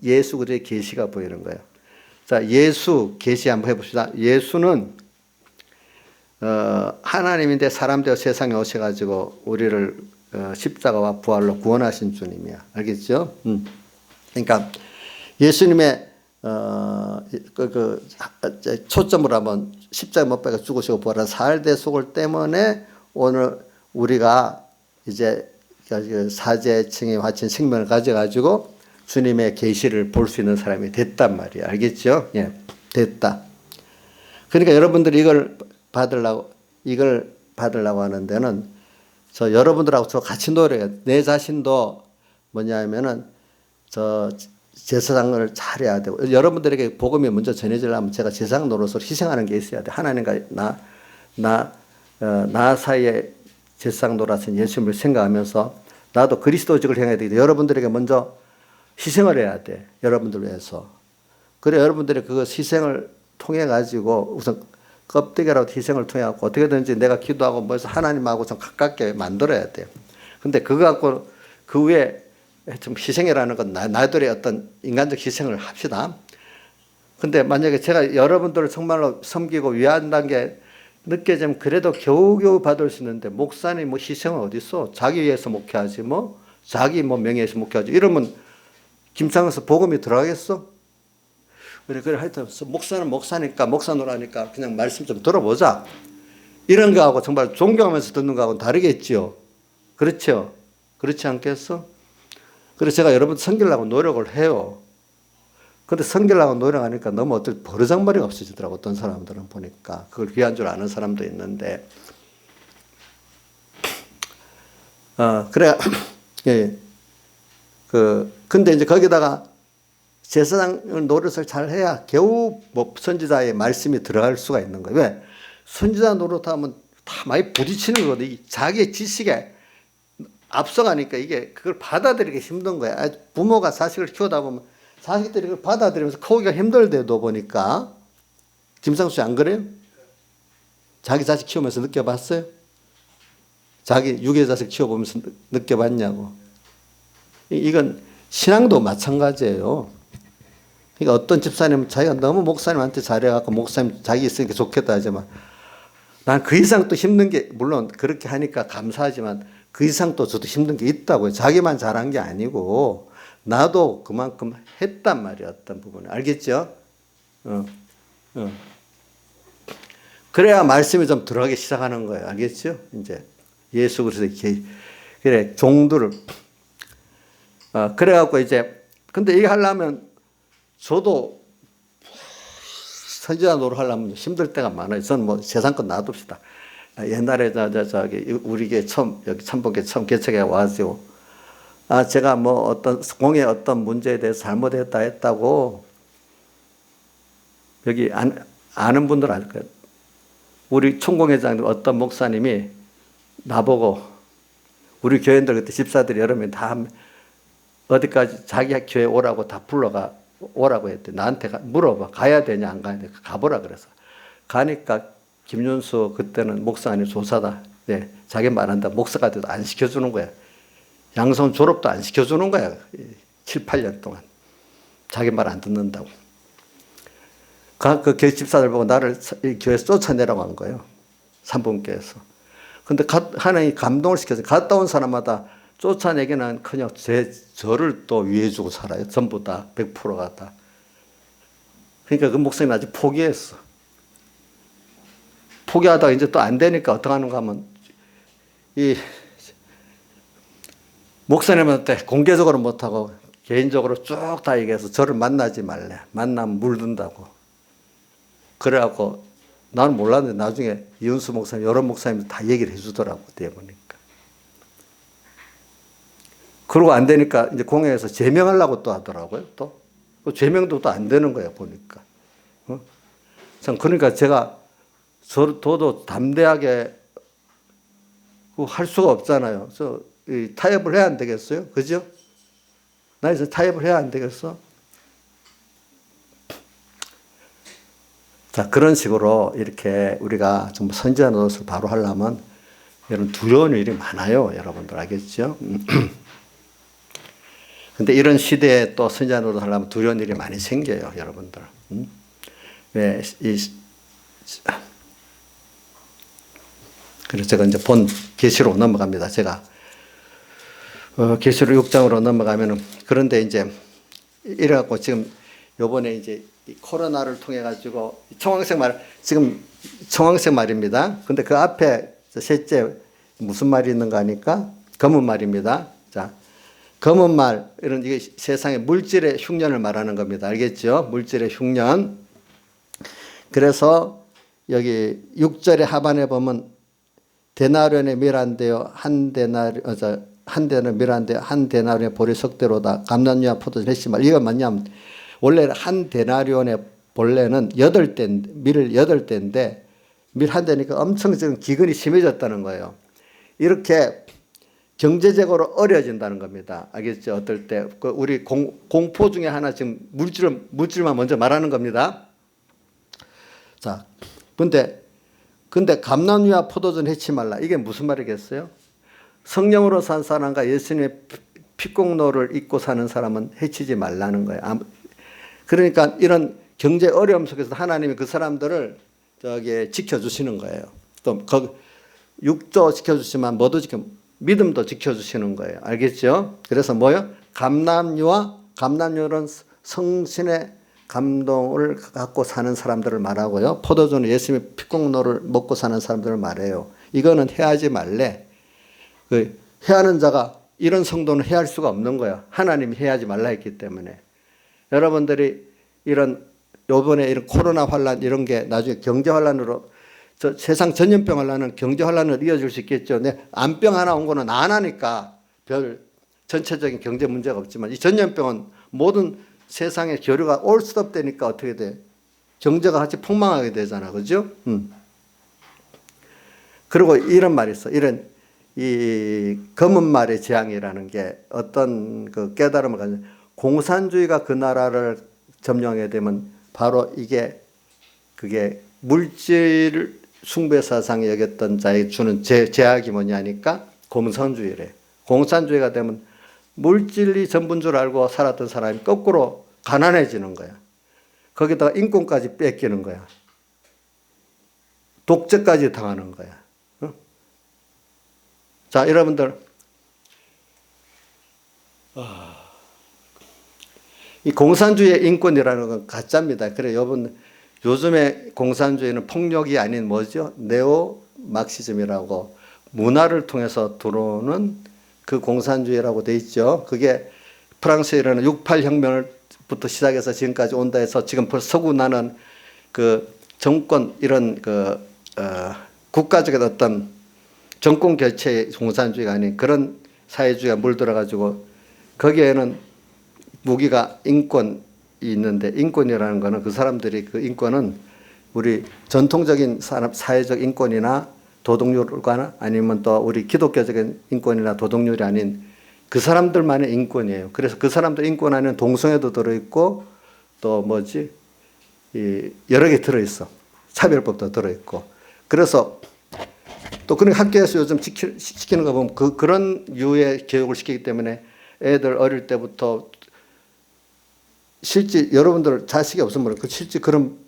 S1: 예수 그리스도의 계시가 보이는 거예요. 자, 예수 계시 한번 해봅시다. 예수는 하나님인데 사람 되어 세상에 오셔가지고 우리를 십자가와 부활로 구원하신 주님이야. 알겠죠? 그러니까 예수님의 초점을 한번 십자가 못 박아 죽으시고 부활한 사흘대속을 때문에 오늘 우리가 이제 사제층에 바친 생명을 가져가지고 주님의 계시를 볼 수 있는 사람이 됐단 말이야. 알겠죠? 예, 됐다. 그러니까 여러분들이 이걸 받으려고 하는 데는 여러분들하고 같이 노력해. 내 자신도 뭐냐면은 제사장을 잘해야 되고, 여러분들에게 복음이 먼저 전해지려면 제가 제사장 노릇으로 희생하는 게 있어야 돼. 하나님과 나 사이에 제사장 노릇은 예수님을 생각하면서 나도 그리스도직을 행해야 되기 때문에 여러분들에게 먼저 희생을 해야 돼. 여러분들 위해서. 그래 여러분들이 그 희생을 통해 가지고 우선 껍데기라도 희생을 통해 갖고 어떻게든지 내가 기도하고 뭐 해서 하나님하고 좀 가깝게 만들어야 돼요. 근데 그거 갖고 그 위에 좀 희생이라는 건 나들의 어떤 인간적 희생을 합시다. 근데 만약에 제가 여러분들을 정말로 섬기고 위한다는 게 느껴지면 그래도 겨우겨우 받을 수 있는데 목사님 뭐 희생은 어디 있어? 자기 위해서 목회하지 뭐 자기 뭐 명예에서 목회하지 이러면 김창에서 복음이 들어가겠어? 그래 하여튼 목사는 목사니까 목사 노라니까 그냥 말씀 좀 들어보자. 이런 거하고 정말 존경하면서 듣는 거하고는 다르겠지요. 그렇죠? 그렇지 않겠어? 그래서 제가 여러분 섬기려고 노력을 해요. 근데 섬기려고 노력하니까 너무 어떤 버르장머리가 없어지더라고. 어떤 사람들은 보니까 그걸 귀한 줄 아는 사람도 있는데 그래 예. 근데 이제 거기다가 제사장 노릇을 잘 해야 겨우 뭐 선지자의 말씀이 들어갈 수가 있는 거예요. 왜? 선지자 노릇하면 다 많이 부딪히는 거거든요. 자기의 지식에 앞서가니까 이게 그걸 받아들이기 힘든 거야. 부모가 자식을 키우다 보면 자식들이 그걸 받아들이면서 크기가 힘들대도 보니까. 김상수 씨 안 그래요? 자기 자식 키우면서 느껴봤어요? 자기 유괴 자식 키워보면서 느껴봤냐고. 이건 신앙도 마찬가지예요. 그러니까 어떤 집사님은 자기가 너무 목사님한테 잘해갖고 목사님 자기 있으니까 좋겠다 하지만 난 그 이상 또 힘든 게 물론 그렇게 하니까 감사하지만 그 이상 또 저도 힘든 게 있다고요. 자기만 잘한 게 아니고 나도 그만큼 했단 말이야. 어떤 부분에. 알겠죠? 그래야 말씀이 좀 들어가기 시작하는 거예요. 알겠죠? 이제 예수 그리스도의 그래 종들을 그래갖고 이제 근데 이거 하려면 저도 선지자 노릇 하려면 힘들 때가 많아요. 저는 뭐 세상껏 놔둡시다. 옛날에 저기 우리 교회 처음 여기 참복에 처음 개척해 와가지고 제가 뭐 어떤 공의 어떤 문제에 대해서 잘못했다 했다고 여기 아는 분들 알 거예요. 우리 총공회장 어떤 목사님이 나보고 우리 교인들 그때 집사들이 여러 명 다 어디까지 자기 교회 오라고 다 불러가 오라고 했대. 나한테 물어봐. 가야 되냐 안 가야 되냐. 가보라 그래서. 가니까 김윤수 그때는 목사님 조사다. 네, 자기 말한다. 목사가 돼도 안 시켜주는 거야. 양성 졸업도 안 시켜주는 거야. 7, 8년 동안. 자기 말 안 듣는다고. 그 교회 집사들 보고 나를 교회에서 쫓아내라고 한 거예요. 삼분교에서. 근데 하나님이 감동을 시켜서 갔다 온 사람마다 쫓아내기는 그냥 저를 또 위해주고 살아요. 전부 다 100%가 다. 그러니까 그 목사님이 아직 포기했어. 포기하다가 이제 또 안 되니까 어떻게 하는가 하면 이 목사님한테 공개적으로 못하고 개인적으로 쭉 다 얘기해서 저를 만나지 말래. 만나면 물든다고. 그래갖고 나는 몰랐는데 나중에 이은수 목사님 여러 목사님들 다 얘기를 해주더라고. 대보니까. 그러고 안 되니까 이제 공회에서 제명하려고 또 하더라고요. 또 죄명도 또 안 되는 거예요, 보니까. 참, 그러니까 제가 저도 담대하게 할 수가 없잖아요. 타협을 해야 안 되겠어요? 그죠? 나 이제 타협을 해야 안 되겠어? 자, 그런 식으로 이렇게 우리가 좀 선지자 노릇을 바로 하려면 이런 두려운 일이 많아요. 여러분들 알겠죠? 근데 이런 시대에 또 선지자 노릇을 하려면 두려운 일이 많이 생겨요. 여러분들. 왜, 그래서 제가 이제 본 계시로 넘어갑니다. 제가 계시록 6장으로 넘어가면은 그런데 이제 이래갖고 지금 요번에 이제 코로나를 통해 가지고 청황색 말 지금 청황색 말입니다. 근데 그 앞에 셋째 무슨 말이 있는가 하니까 검은 말입니다. 자, 검은 말 이런 이게 세상의 물질의 흉년을 말하는 겁니다. 알겠죠? 물질의 흉년. 그래서 여기 6절의 하반에 보면 데나리온에 멸한되어 한 데는 멸한데 한 데나리온의 보리 석대로다. 감람류와 포도주 했지만 이거 뭐냐면 원래 한 데나리온의 본래는 8대, 밀 8대인데 밀 한 대니까 엄청 지금 기근이 심해졌다는 거예요. 이렇게 경제적으로 어려워진다는 겁니다. 알겠죠? 어떨 때 우리 공포 중에 하나 지금 물질만 먼저 말하는 겁니다. 자, 근데 감람류와 포도주는 해치 말라. 이게 무슨 말이겠어요? 성령으로 산 사람과 예수님의 피공로를 입고 사는 사람은 해치지 말라는 거예요. 그러니까 이런 경제 어려움 속에서 하나님이 그 사람들을 지켜주시는 거예요. 또 육도 지켜주시면 뭐도 믿음도 지켜주시는 거예요. 알겠죠? 그래서 뭐요? 감람류는 성신의 감동을 갖고 사는 사람들을 말하고요. 포도주는 예수님의 피공로를 먹고 사는 사람들을 말해요. 이거는 해하지 말래. 해하는 자가 이런 성도는 해할 수가 없는 거야. 하나님이 해하지 말라 했기 때문에. 여러분들이 요번에 이런 코로나 환란 이런 게 나중에 경제 환란으로 세상 전염병 환란은 경제 환란으로 이어질 수 있겠죠. 근데 암병 하나 온 거는 안 하니까 별 전체적인 경제 문제가 없지만 이 전염병은 모든 세상의 교류가 올스톱 되니까 어떻게 돼? 경제가 같이 폭망하게 되잖아. 그죠? 그리고 이런 말이 있어. 이 검은 말의 재앙이라는 게 어떤 그 깨달음을 가진 공산주의가 그 나라를 점령하게 되면 바로 그게 물질 숭배 사상이 여겼던 자에게 주는 제약이 뭐냐니까 공산주의래. 공산주의가 되면 물질이 전부인 줄 알고 살았던 사람이 거꾸로 가난해지는 거야. 거기다가 인권까지 뺏기는 거야. 독재까지 당하는 거야. 자, 여러분들, 이 공산주의의 인권이라는 건 가짜입니다. 그래, 요즘에 공산주의는 폭력이 아닌 뭐죠? 네오 막시즘이라고 문화를 통해서 들어오는 그 공산주의라고 돼 있죠. 그게 프랑스에 일어나는 68혁명부터 시작해서 지금까지 온다 해서 지금 벌써 서구나는 그 정권 이런 국가적인 어떤 정권 교체의 공산주의가 아닌 그런 사회주의가 물들어가지고 거기에는 무기가 인권이 있는데 인권이라는 거는 그 사람들이 그 인권은 우리 전통적인 사회적 인권이나 도덕률과 아니면 또 우리 기독교적인 인권이나 도덕률이 아닌 그 사람들만의 인권이에요. 그래서 그 사람들 인권 안에는 동성애도 들어있고 또 여러 개 들어있어. 차별법도 들어있고. 그래서 또 그런 학교에서 요즘 시키는 거 보면 그런 유의 교육을 시키기 때문에 애들 어릴 때부터 실제 여러분들 자식이 없으면 실제 그런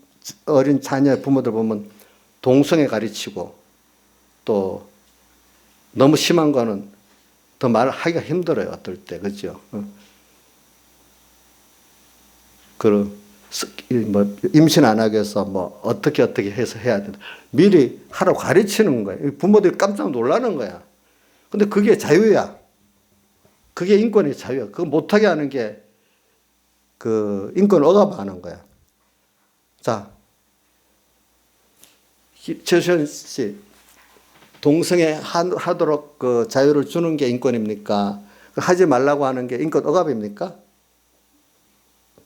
S1: 어린 자녀의 부모들 보면 동성애 가르치고 또 너무 심한 거는 더 말하기가 힘들어요. 어떨 때. 그죠? 임신 안 하기 위해서 어떻게 해서 해야 된다. 미리 하라고 가르치는 거예요. 부모들이 깜짝 놀라는 거야. 근데 그게 자유야. 그게 인권의 자유야. 그거 못하게 하는 게 그 인권 억압하는 거야. 자, 최수현 씨, 동성애 하도록 그 자유를 주는 게 인권입니까? 하지 말라고 하는 게 인권 억압입니까?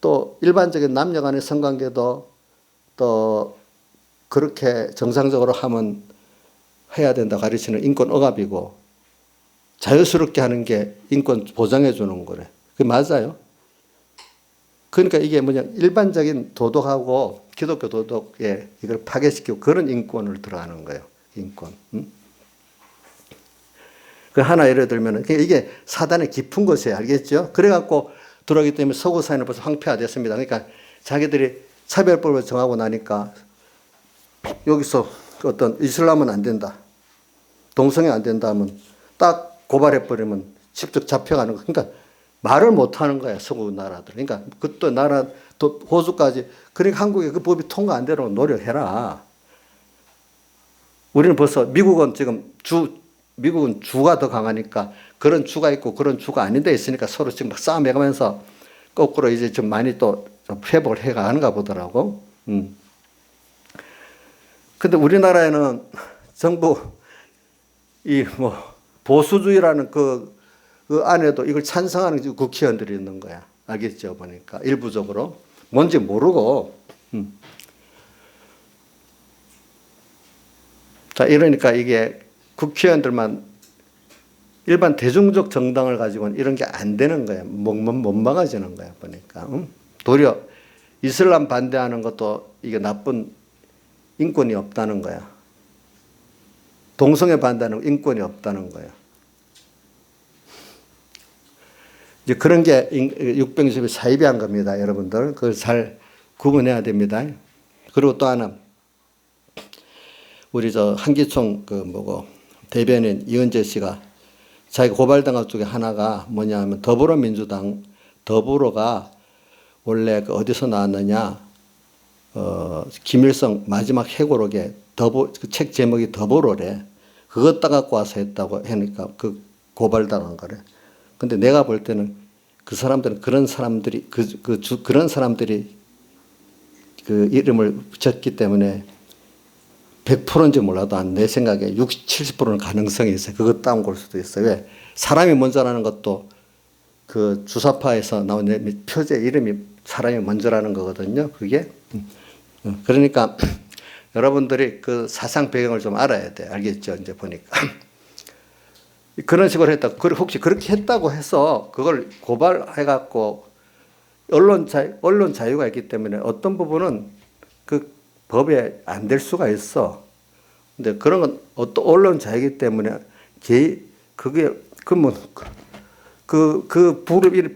S1: 또 일반적인 남녀 간의 성관계도 또 그렇게 정상적으로 하면 해야 된다 가르치는 인권 억압이고 자유스럽게 하는 게 인권 보장해 주는 거래. 그게 맞아요. 그러니까 이게 뭐냐 일반적인 도덕하고 기독교 도덕에 이걸 파괴시키고 그런 인권을 들어가는 거예요. 인권. 그 하나 예를 들면은 이게 사단의 깊은 것이에요. 알겠죠? 그래갖고 들어오기 때문에 서구 사회는 벌써 황폐화됐습니다. 그러니까 자기들이 차별법을 정하고 나니까 여기서 어떤 이슬람은 안 된다. 동성애 안 된다 하면 딱 고발해버리면 직접 잡혀가는 거. 그러니까 말을 못 하는 거야, 서구 나라들. 그러니까 그것도 나라, 또 호주까지. 그러니까 한국에 그 법이 통과 안 되도록 노력해라. 우리는 벌써 미국은 지금 미국은 주가 더 강하니까 그런 주가 있고 그런 주가 아닌 데 있으니까 서로 지금 막 싸움해가면서 거꾸로 이제 좀 많이 또 회복을 해가는가 보더라고. 근데 우리나라에는 정부 이 뭐 보수주의라는 그 안에도 이걸 찬성하는 국회의원들이 있는 거야. 알겠죠? 보니까 일부적으로 뭔지 모르고. 자, 이러니까 이게 국회의원들만 일반 대중적 정당을 가지고는 이런 게 안 되는 거야. 못 막아지는 거야. 보니까. 도리어 이슬람 반대하는 것도 이게 나쁜 인권이 없다는 거야. 동성애 반대하는 인권이 없다는 거야. 이제 그런 게 육병집이 사이비한 겁니다. 여러분들. 그걸 잘 구분해야 됩니다. 그리고 또 하나, 우리 한기총 대변인 이은재 씨가 자기 고발당한 쪽에 하나가 뭐냐 하면 더불어민주당, 더불어가 원래 어디서 나왔느냐, 김일성 마지막 해고록에 그 책 제목이 더불어래. 그것 따갖고 와서 했다고 하니까 그 고발당한 거래. 근데 내가 볼 때는 그 사람들은 그런 사람들이 그런 사람들이 그 이름을 붙였기 때문에 100%인지 몰라도 한 내 생각에 60, 70%는 가능성이 있어요. 그것 따온 걸 수도 있어요. 왜? 사람이 먼저라는 것도 그 주사파에서 나온 표제 이름이 사람이 먼저라는 거거든요. 그게. 그러니까 여러분들이 그 사상 배경을 좀 알아야 돼. 알겠죠? 이제 보니까. 그런 식으로 했다. 혹시 그렇게 했다고 해서 그걸 고발해갖고 언론 자유가 있기 때문에 어떤 부분은 그 법에 안 될 수가 있어. 근데 그런 건 어떤 언론 자유이기 때문에 그게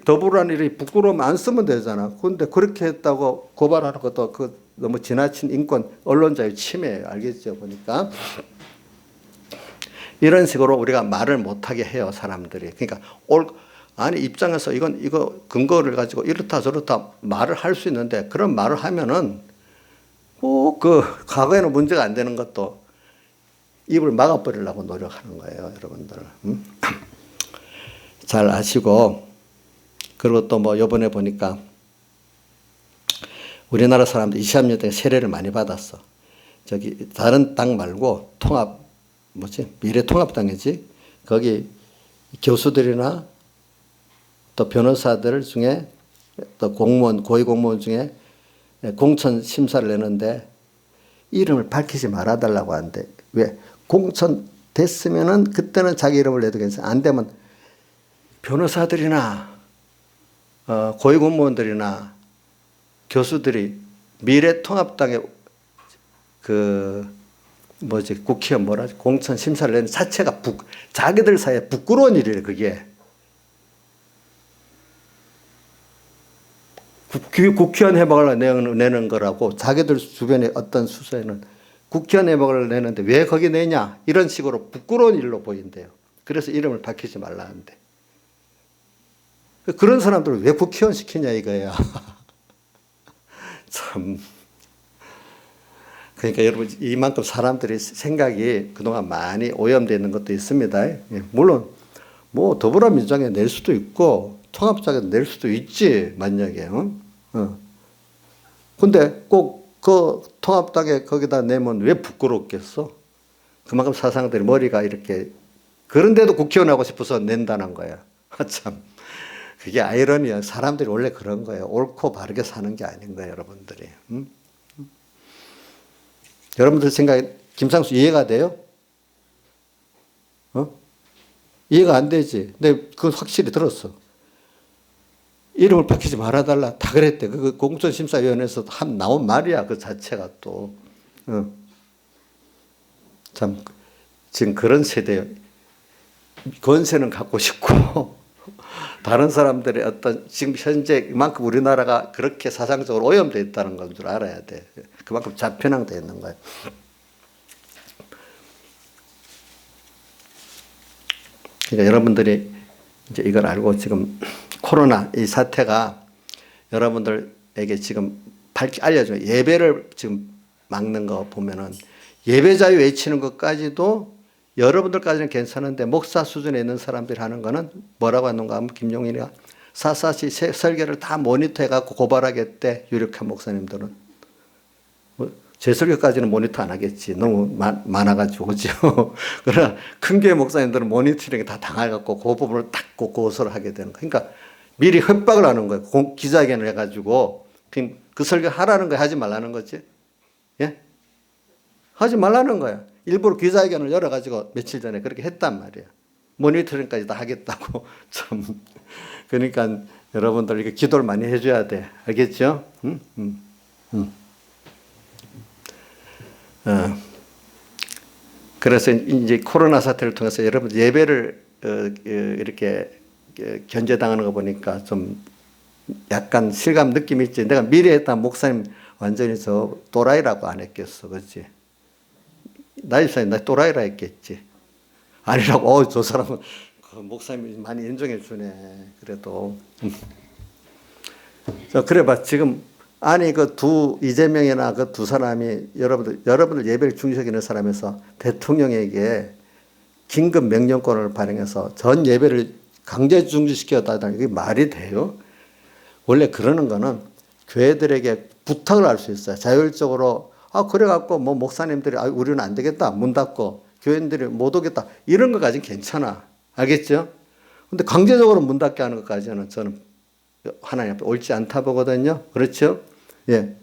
S1: 더불어라는 일이 부끄러우면 안 쓰면 되잖아. 그런데 그렇게 했다고 고발하는 것도 너무 지나친 인권, 언론 자유 침해예요. 알겠죠? 보니까. 이런 식으로 우리가 말을 못하게 해요, 사람들이. 그러니까, 입장에서 이거 근거를 가지고 이렇다 저렇다 말을 할 수 있는데 그런 말을 하면은 꼭 과거에는 문제가 안 되는 것도 입을 막아버리려고 노력하는 거예요, 여러분들. 잘 아시고, 그리고 또 요번에 보니까 우리나라 사람들 20년대 세례를 많이 받았어. 다른 당 말고 미래통합당이지? 거기 교수들이나 또 변호사들 중에 또 고위공무원 중에 공천 심사를 내는데 이름을 밝히지 말아달라고 하는데 왜? 공천 됐으면은 그때는 자기 이름을 내도 괜찮아. 안 되면 변호사들이나 고위공무원들이나 교수들이 미래통합당의 국회의원 공천 심사를 내는 자체가 자기들 사이에 부끄러운 일이래, 그게. 국회의원 해박을 내는 거라고 자기들 주변에 어떤 수사에는 국회의원 해박을 내는데 왜 거기 내냐 이런 식으로 부끄러운 일로 보인대요. 그래서 이름을 밝히지 말라는데 그런 사람들을 왜 국회의원 시키냐 이거야. 참. 그러니까 여러분 이만큼 사람들이 생각이 그동안 많이 오염되어 있는 것도 있습니다. 물론 더불어민주당에 낼 수도 있고 통합당에 낼 수도 있지 만약에. 근데 꼭 그 통합당에 거기다 내면 왜 부끄럽겠어? 그만큼 사상들이 머리가 이렇게 그런데도 국회의원 하고 싶어서 낸다는 거야. 참. 그게 아이러니야. 사람들이 원래 그런 거예요. 옳고 바르게 사는 게 아닌 거예요, 여러분들이. 여러분들 생각에 김상수 이해가 돼요? 이해가 안 되지. 근데 그건 확실히 들었어. 이름을 밝히지 말아달라. 다 그랬대. 그 공천심사위원회에서 나온 말이야. 그 자체가 또. 참, 지금 그런 세대예요. 권세는 갖고 싶고, 다른 사람들의 어떤 지금 현재 이만큼 우리나라가 그렇게 사상적으로 오염되어 있다는 건 줄 알아야 돼. 그만큼 좌편향되어 있는 거예요. 그러니까 여러분들이 이제 이걸 알고 지금 코로나 이 사태가 여러분들에게 지금 밝히 알려줘요. 예배를 지금 막는 거 보면은 예배 자유 외치는 것까지도 여러분들까지는 괜찮은데 목사 수준에 있는 사람들이 하는 거는 뭐라고 하는가 하면 김용인이가 샅샅이 설교를 다 모니터해 갖고 고발하겠대. 유력한 목사님들은. 제 설교까지는 모니터 안 하겠지. 너무 많아가지고, 그죠? 그러나 큰 교회 목사님들은 모니터링이 다 당해갖고 그 부분을 딱 고소를 하게 되는 거예요. 그러니까 미리 협박을 하는 거예요. 기자회견을 해가지고 그 설교 하라는 거 하지 말라는 거지. 예? 하지 말라는 거야. 일부러 기자회견을 열어가지고 며칠 전에 그렇게 했단 말이야. 모니터링까지 다 하겠다고. 참. 그러니까 여러분들 이렇게 기도를 많이 해줘야 돼. 알겠죠? 그래서 이제 코로나 사태를 통해서 여러분 예배를 이렇게 견제당하는 거 보니까 좀 약간 실감 느낌이 있지. 내가 미리 했다면 목사님 완전히 저 또라이라고 안 했겠어. 그렇지? 나이사님 나 또라이라 했겠지. 아니라고. 저 사람은 그 목사님이 많이 인정해 주네. 그래도. 그래 봐. 지금 아니 이재명이나 그 두 사람이 여러분들 예배를 중시하는 사람에서 대통령에게 긴급 명령권을 발행해서 전 예배를 강제 중지시켰다는 이게 말이 돼요? 원래 그러는 거는 교회들에게 부탁을 할 수 있어요. 자율적으로 그래갖고 뭐 목사님들이 우리는 안 되겠다. 문 닫고 교인들이 못 오겠다. 이런 것까지는 괜찮아. 알겠죠? 근데 강제적으로 문 닫게 하는 것까지는 저는 하나님 앞에 옳지 않다 보거든요. 그렇죠? 예.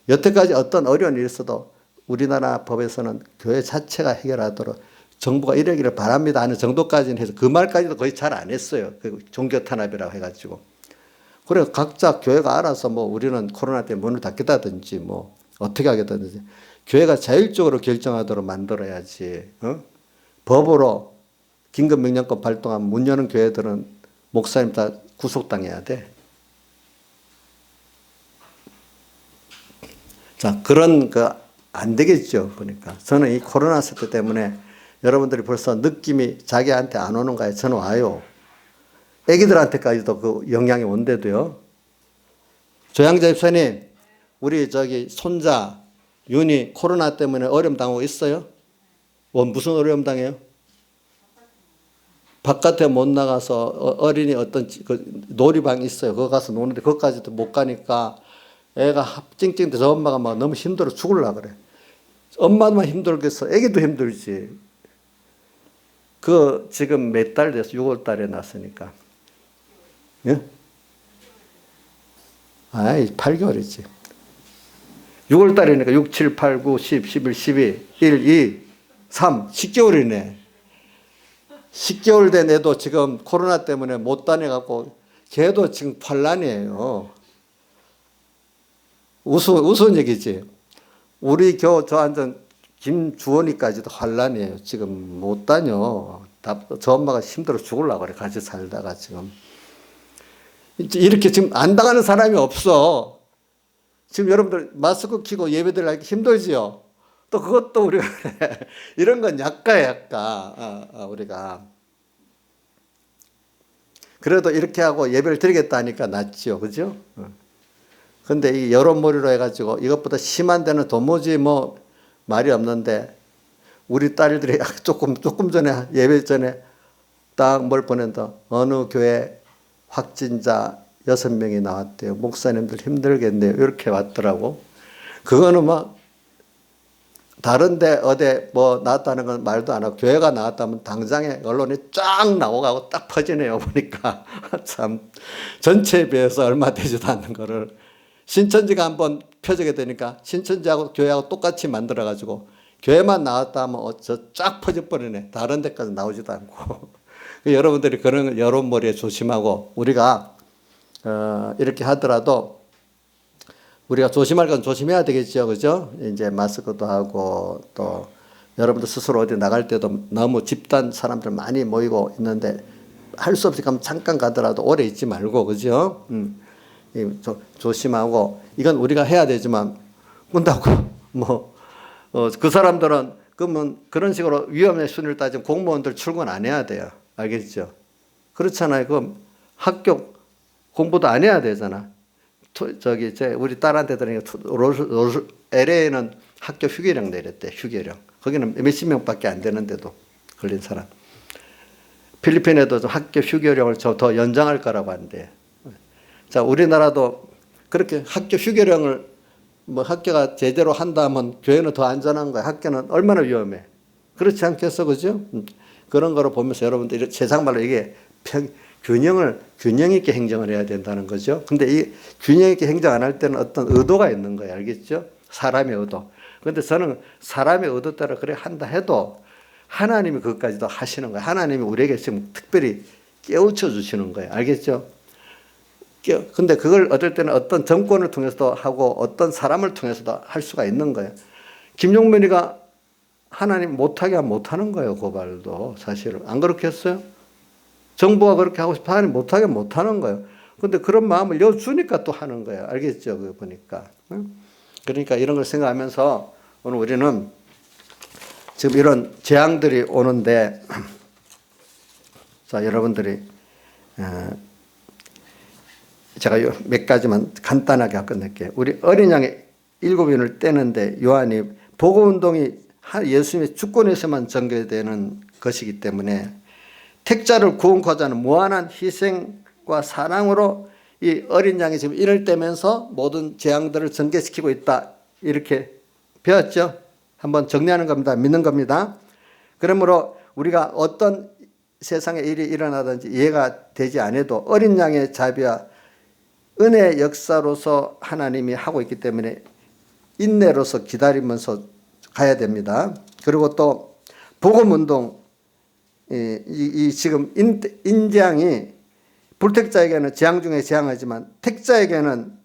S1: 여태까지 어떤 어려운 일이 있어도 우리나라 법에서는 교회 자체가 해결하도록 정부가 이러기를 바랍니다 하는 정도까지는 해서 그 말까지도 거의 잘 안 했어요. 그 종교 탄압이라고 해가지고. 그래 각자 교회가 알아서 뭐 우리는 코로나 때문에 문을 닫겠다든지 뭐 어떻게 하겠다든지 교회가 자율적으로 결정하도록 만들어야지. 법으로 긴급명령권 발동하면 문 여는 교회들은 목사님 다 구속당해야 돼. 자, 그런 안 되겠죠. 보니까. 저는 이 코로나 사태 때문에 여러분들이 벌써 느낌이 자기한테 안 오는가요? 저는 와요. 애기들한테까지도 그 영향이 온대도요. 조양자 집사님, 우리 손자, 윤이 코로나 때문에 어려움 당하고 있어요? 무슨 어려움 당해요? 바깥에 못 나가서 어린이 어떤 놀이방이 있어요. 거기 가서 노는데 거기까지도 못 가니까 애가 찡찡대 저 엄마가 막 너무 힘들어 죽으려고 그래. 엄마만 힘들겠어. 애기도 힘들지. 지금 몇 달 됐어? 6월 달에 났으니까. 예? 8개월이지. 6월 달이니까 6, 7, 8, 9, 10, 11, 12, 1, 2, 3, 10개월이네. 10개월 된 애도 지금 코로나 때문에 못 다녀갖고 걔도 지금 환란이에요. 우스운 얘기지. 우리 저 앉은 김주원이까지도 환란이에요. 지금 못 다녀. 저 엄마가 힘들어 죽으려고 그래. 같이 살다가 지금. 이렇게 지금 안 당하는 사람이 없어. 지금 여러분들 마스크 끼고 예배 드리기 힘들지요? 또 그것도 우리가 이런 건 약가. 우리가. 그래도 이렇게 하고 예배를 드리겠다 하니까 낫지요. 그죠? 근데 이 여론몰이로 해가지고 이것보다 심한 데는 도무지 뭐 말이 없는데 우리 딸들이 조금 전에 예배 전에 딱 뭘 보낸다. 어느 교회 확진자 6명이 나왔대요. 목사님들 힘들겠네요. 이렇게 왔더라고. 그거는 막 다른데 어디 뭐 나왔다는 건 말도 안 하고 교회가 나왔다면 당장에 언론이 쫙 나오고 딱 퍼지네요. 보니까 참 전체에 비해서 얼마 되지도 않는 거를 신천지가 한번 펴지게 되니까 신천지하고 교회하고 똑같이 만들어 가지고 교회만 나왔다 하면 저 쫙 퍼져버리네. 다른 데까지 나오지도 않고 여러분들이 그런 여론몰이에 조심하고 우리가 이렇게 하더라도 우리가 조심할 건 조심해야 되겠죠. 그죠? 이제 마스크도 하고 또 여러분들 스스로 어디 나갈 때도 너무 집단 사람들 많이 모이고 있는데 할 수 없이 가면 잠깐 가더라도 오래 있지 말고, 그죠? 조심하고 이건 우리가 해야 되지만 꾼다고 뭐, 그 사람들은 그러면 그런 식으로 위험의 순위를 따지면 공무원들 출근 안 해야 돼요. 알겠죠? 그렇잖아요. 그럼 학교 공부도 안 해야 되잖아. 우리 딸한테 들으니까 LA는 학교 휴교령 내렸대. 휴교령. 거기는 몇십 명밖에 안 되는데도 걸린 사람. 필리핀에도 좀 학교 휴교령을 더 연장할 거라고 하는데. 자, 우리나라도 그렇게 학교 휴교령을 뭐 학교가 제대로 한다면 교회는 더 안전한 거야. 학교는 얼마나 위험해. 그렇지 않겠어, 그죠? 그런 거를 보면서 여러분들 세상말로 이게 균형 있게 행정을 해야 된다는 거죠. 근데 이 균형 있게 행정 안 할 때는 어떤 의도가 있는 거예요. 알겠죠? 사람의 의도. 그런데 저는 사람의 의도대로 그래 한다 해도 하나님이 그것까지도 하시는 거예요. 하나님이 우리에게 지금 특별히 깨우쳐 주시는 거예요. 알겠죠? 근데 그걸 어떨 때는 어떤 정권을 통해서도 하고 어떤 사람을 통해서도 할 수가 있는 거예요. 김용민이가 하나님 못하게 하면 못하는 거예요. 고발도 사실은. 안 그렇겠어요? 정부가 그렇게 하고 싶어 하니 못하게 못하는 거예요. 근데 그런 마음을 여주니까 또 하는 거예요. 알겠죠? 그거 보니까. 그러니까 이런 걸 생각하면서 오늘 우리는 지금 이런 재앙들이 오는데 자, 여러분들이 제가 몇 가지만 간단하게 끝낼게요. 우리 어린 양의 7인을 떼는데 요한이 복음운동이 예수님의 주권에서만 전개되는 것이기 때문에 택자를 구원코자 하는 무한한 희생과 사랑으로 이 어린 양이 지금 인을 떼면서 모든 재앙들을 전개시키고 있다. 이렇게 배웠죠? 한번 정리하는 겁니다. 믿는 겁니다. 그러므로 우리가 어떤 세상에 일이 일어나든지 이해가 되지 않아도 어린 양의 자비와 은혜의 역사로서 하나님이 하고 있기 때문에 인내로서 기다리면서 가야 됩니다. 그리고 또 복음운동 이 지금 인재앙이 불택자에게는 재앙 중에 재앙이지만 택자에게는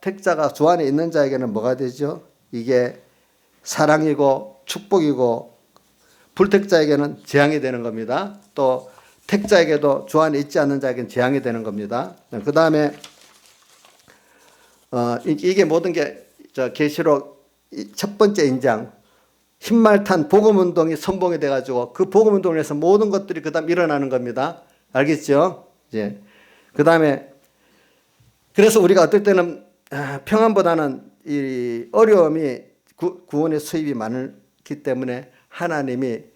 S1: 택자가 주 안에 있는 자에게는 뭐가 되죠? 이게 사랑이고 축복이고 불택자에게는 재앙이 되는 겁니다. 또 택자에게도 주 안에 있지 않는 자에게는 재앙이 되는 겁니다. 그 다음에 이게 모든 게 계시록 첫 번째 인장 흰말 탄 복음운동이 선봉이 돼가지고 그 복음운동을 해서 모든 것들이 그 다음 일어나는 겁니다. 알겠죠? 이제 그 다음에 그래서 우리가 어떨 때는 평안보다는 이 어려움이 구원의 수입이 많기 때문에 하나님이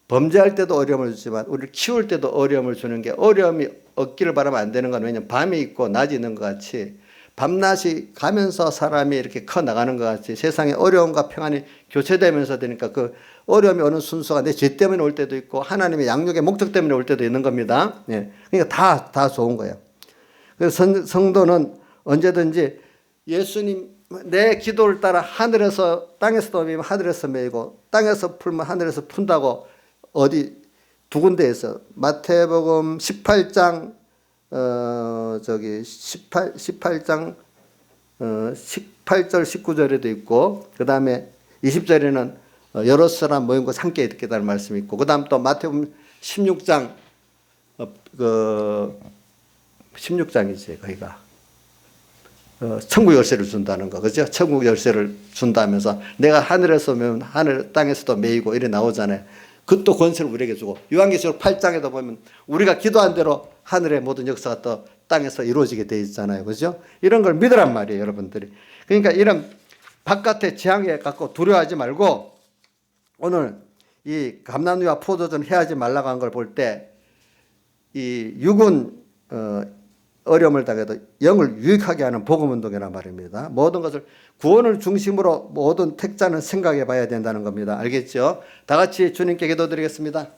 S1: 범죄할 때도 어려움을 주지만 우리를 키울 때도 어려움을 주는 게 어려움이 없기를 바라면 안 되는 건 왜냐하면 밤이 있고 낮이 있는 것 같이 밤낮이 가면서 사람이 이렇게 커 나가는 것 같이 세상에 어려움과 평안이 교체되면서 되니까 그 어려움이 오는 순서가 내 죄 때문에 올 때도 있고 하나님의 양육의 목적 때문에 올 때도 있는 겁니다. 예. 그러니까 다 좋은 거예요. 그래서 성도는 언제든지 예수님 내 기도를 따라 하늘에서 땅에서 놓으면 하늘에서 매이고 땅에서 풀면 하늘에서 푼다고 어디 두 군데에서 마태복음 18장 18장 18절 19절에도 있고 그 다음에 20절에는 여러 사람 모인 곳 함께 있겠다는 말씀이 있고 그 다음 또 마태복음 16장 16장이지 거기가 천국 열쇠를 준다는 거 그죠? 천국 열쇠를 준다면서 내가 하늘에서 매면 하늘 땅에서도 매이고 이래 나오잖아요. 그것도 권세를 우리에게 주고 요한계시록 8장에도 보면 우리가 기도한 대로 하늘의 모든 역사가 또 땅에서 이루어지게 돼 있잖아요. 그죠? 이런 걸 믿으란 말이에요, 여러분들이. 그러니까 이런 바깥의 재앙에 갖고 두려워하지 말고 오늘 이 감람유와 포도전 해하지 말라고 한 걸 볼 때 이 육은 어려움을 당해도 영을 유익하게 하는 복음운동이란 말입니다. 모든 것을 구원을 중심으로 모든 택자는 생각해 봐야 된다는 겁니다. 알겠죠? 다 같이 주님께 기도드리겠습니다.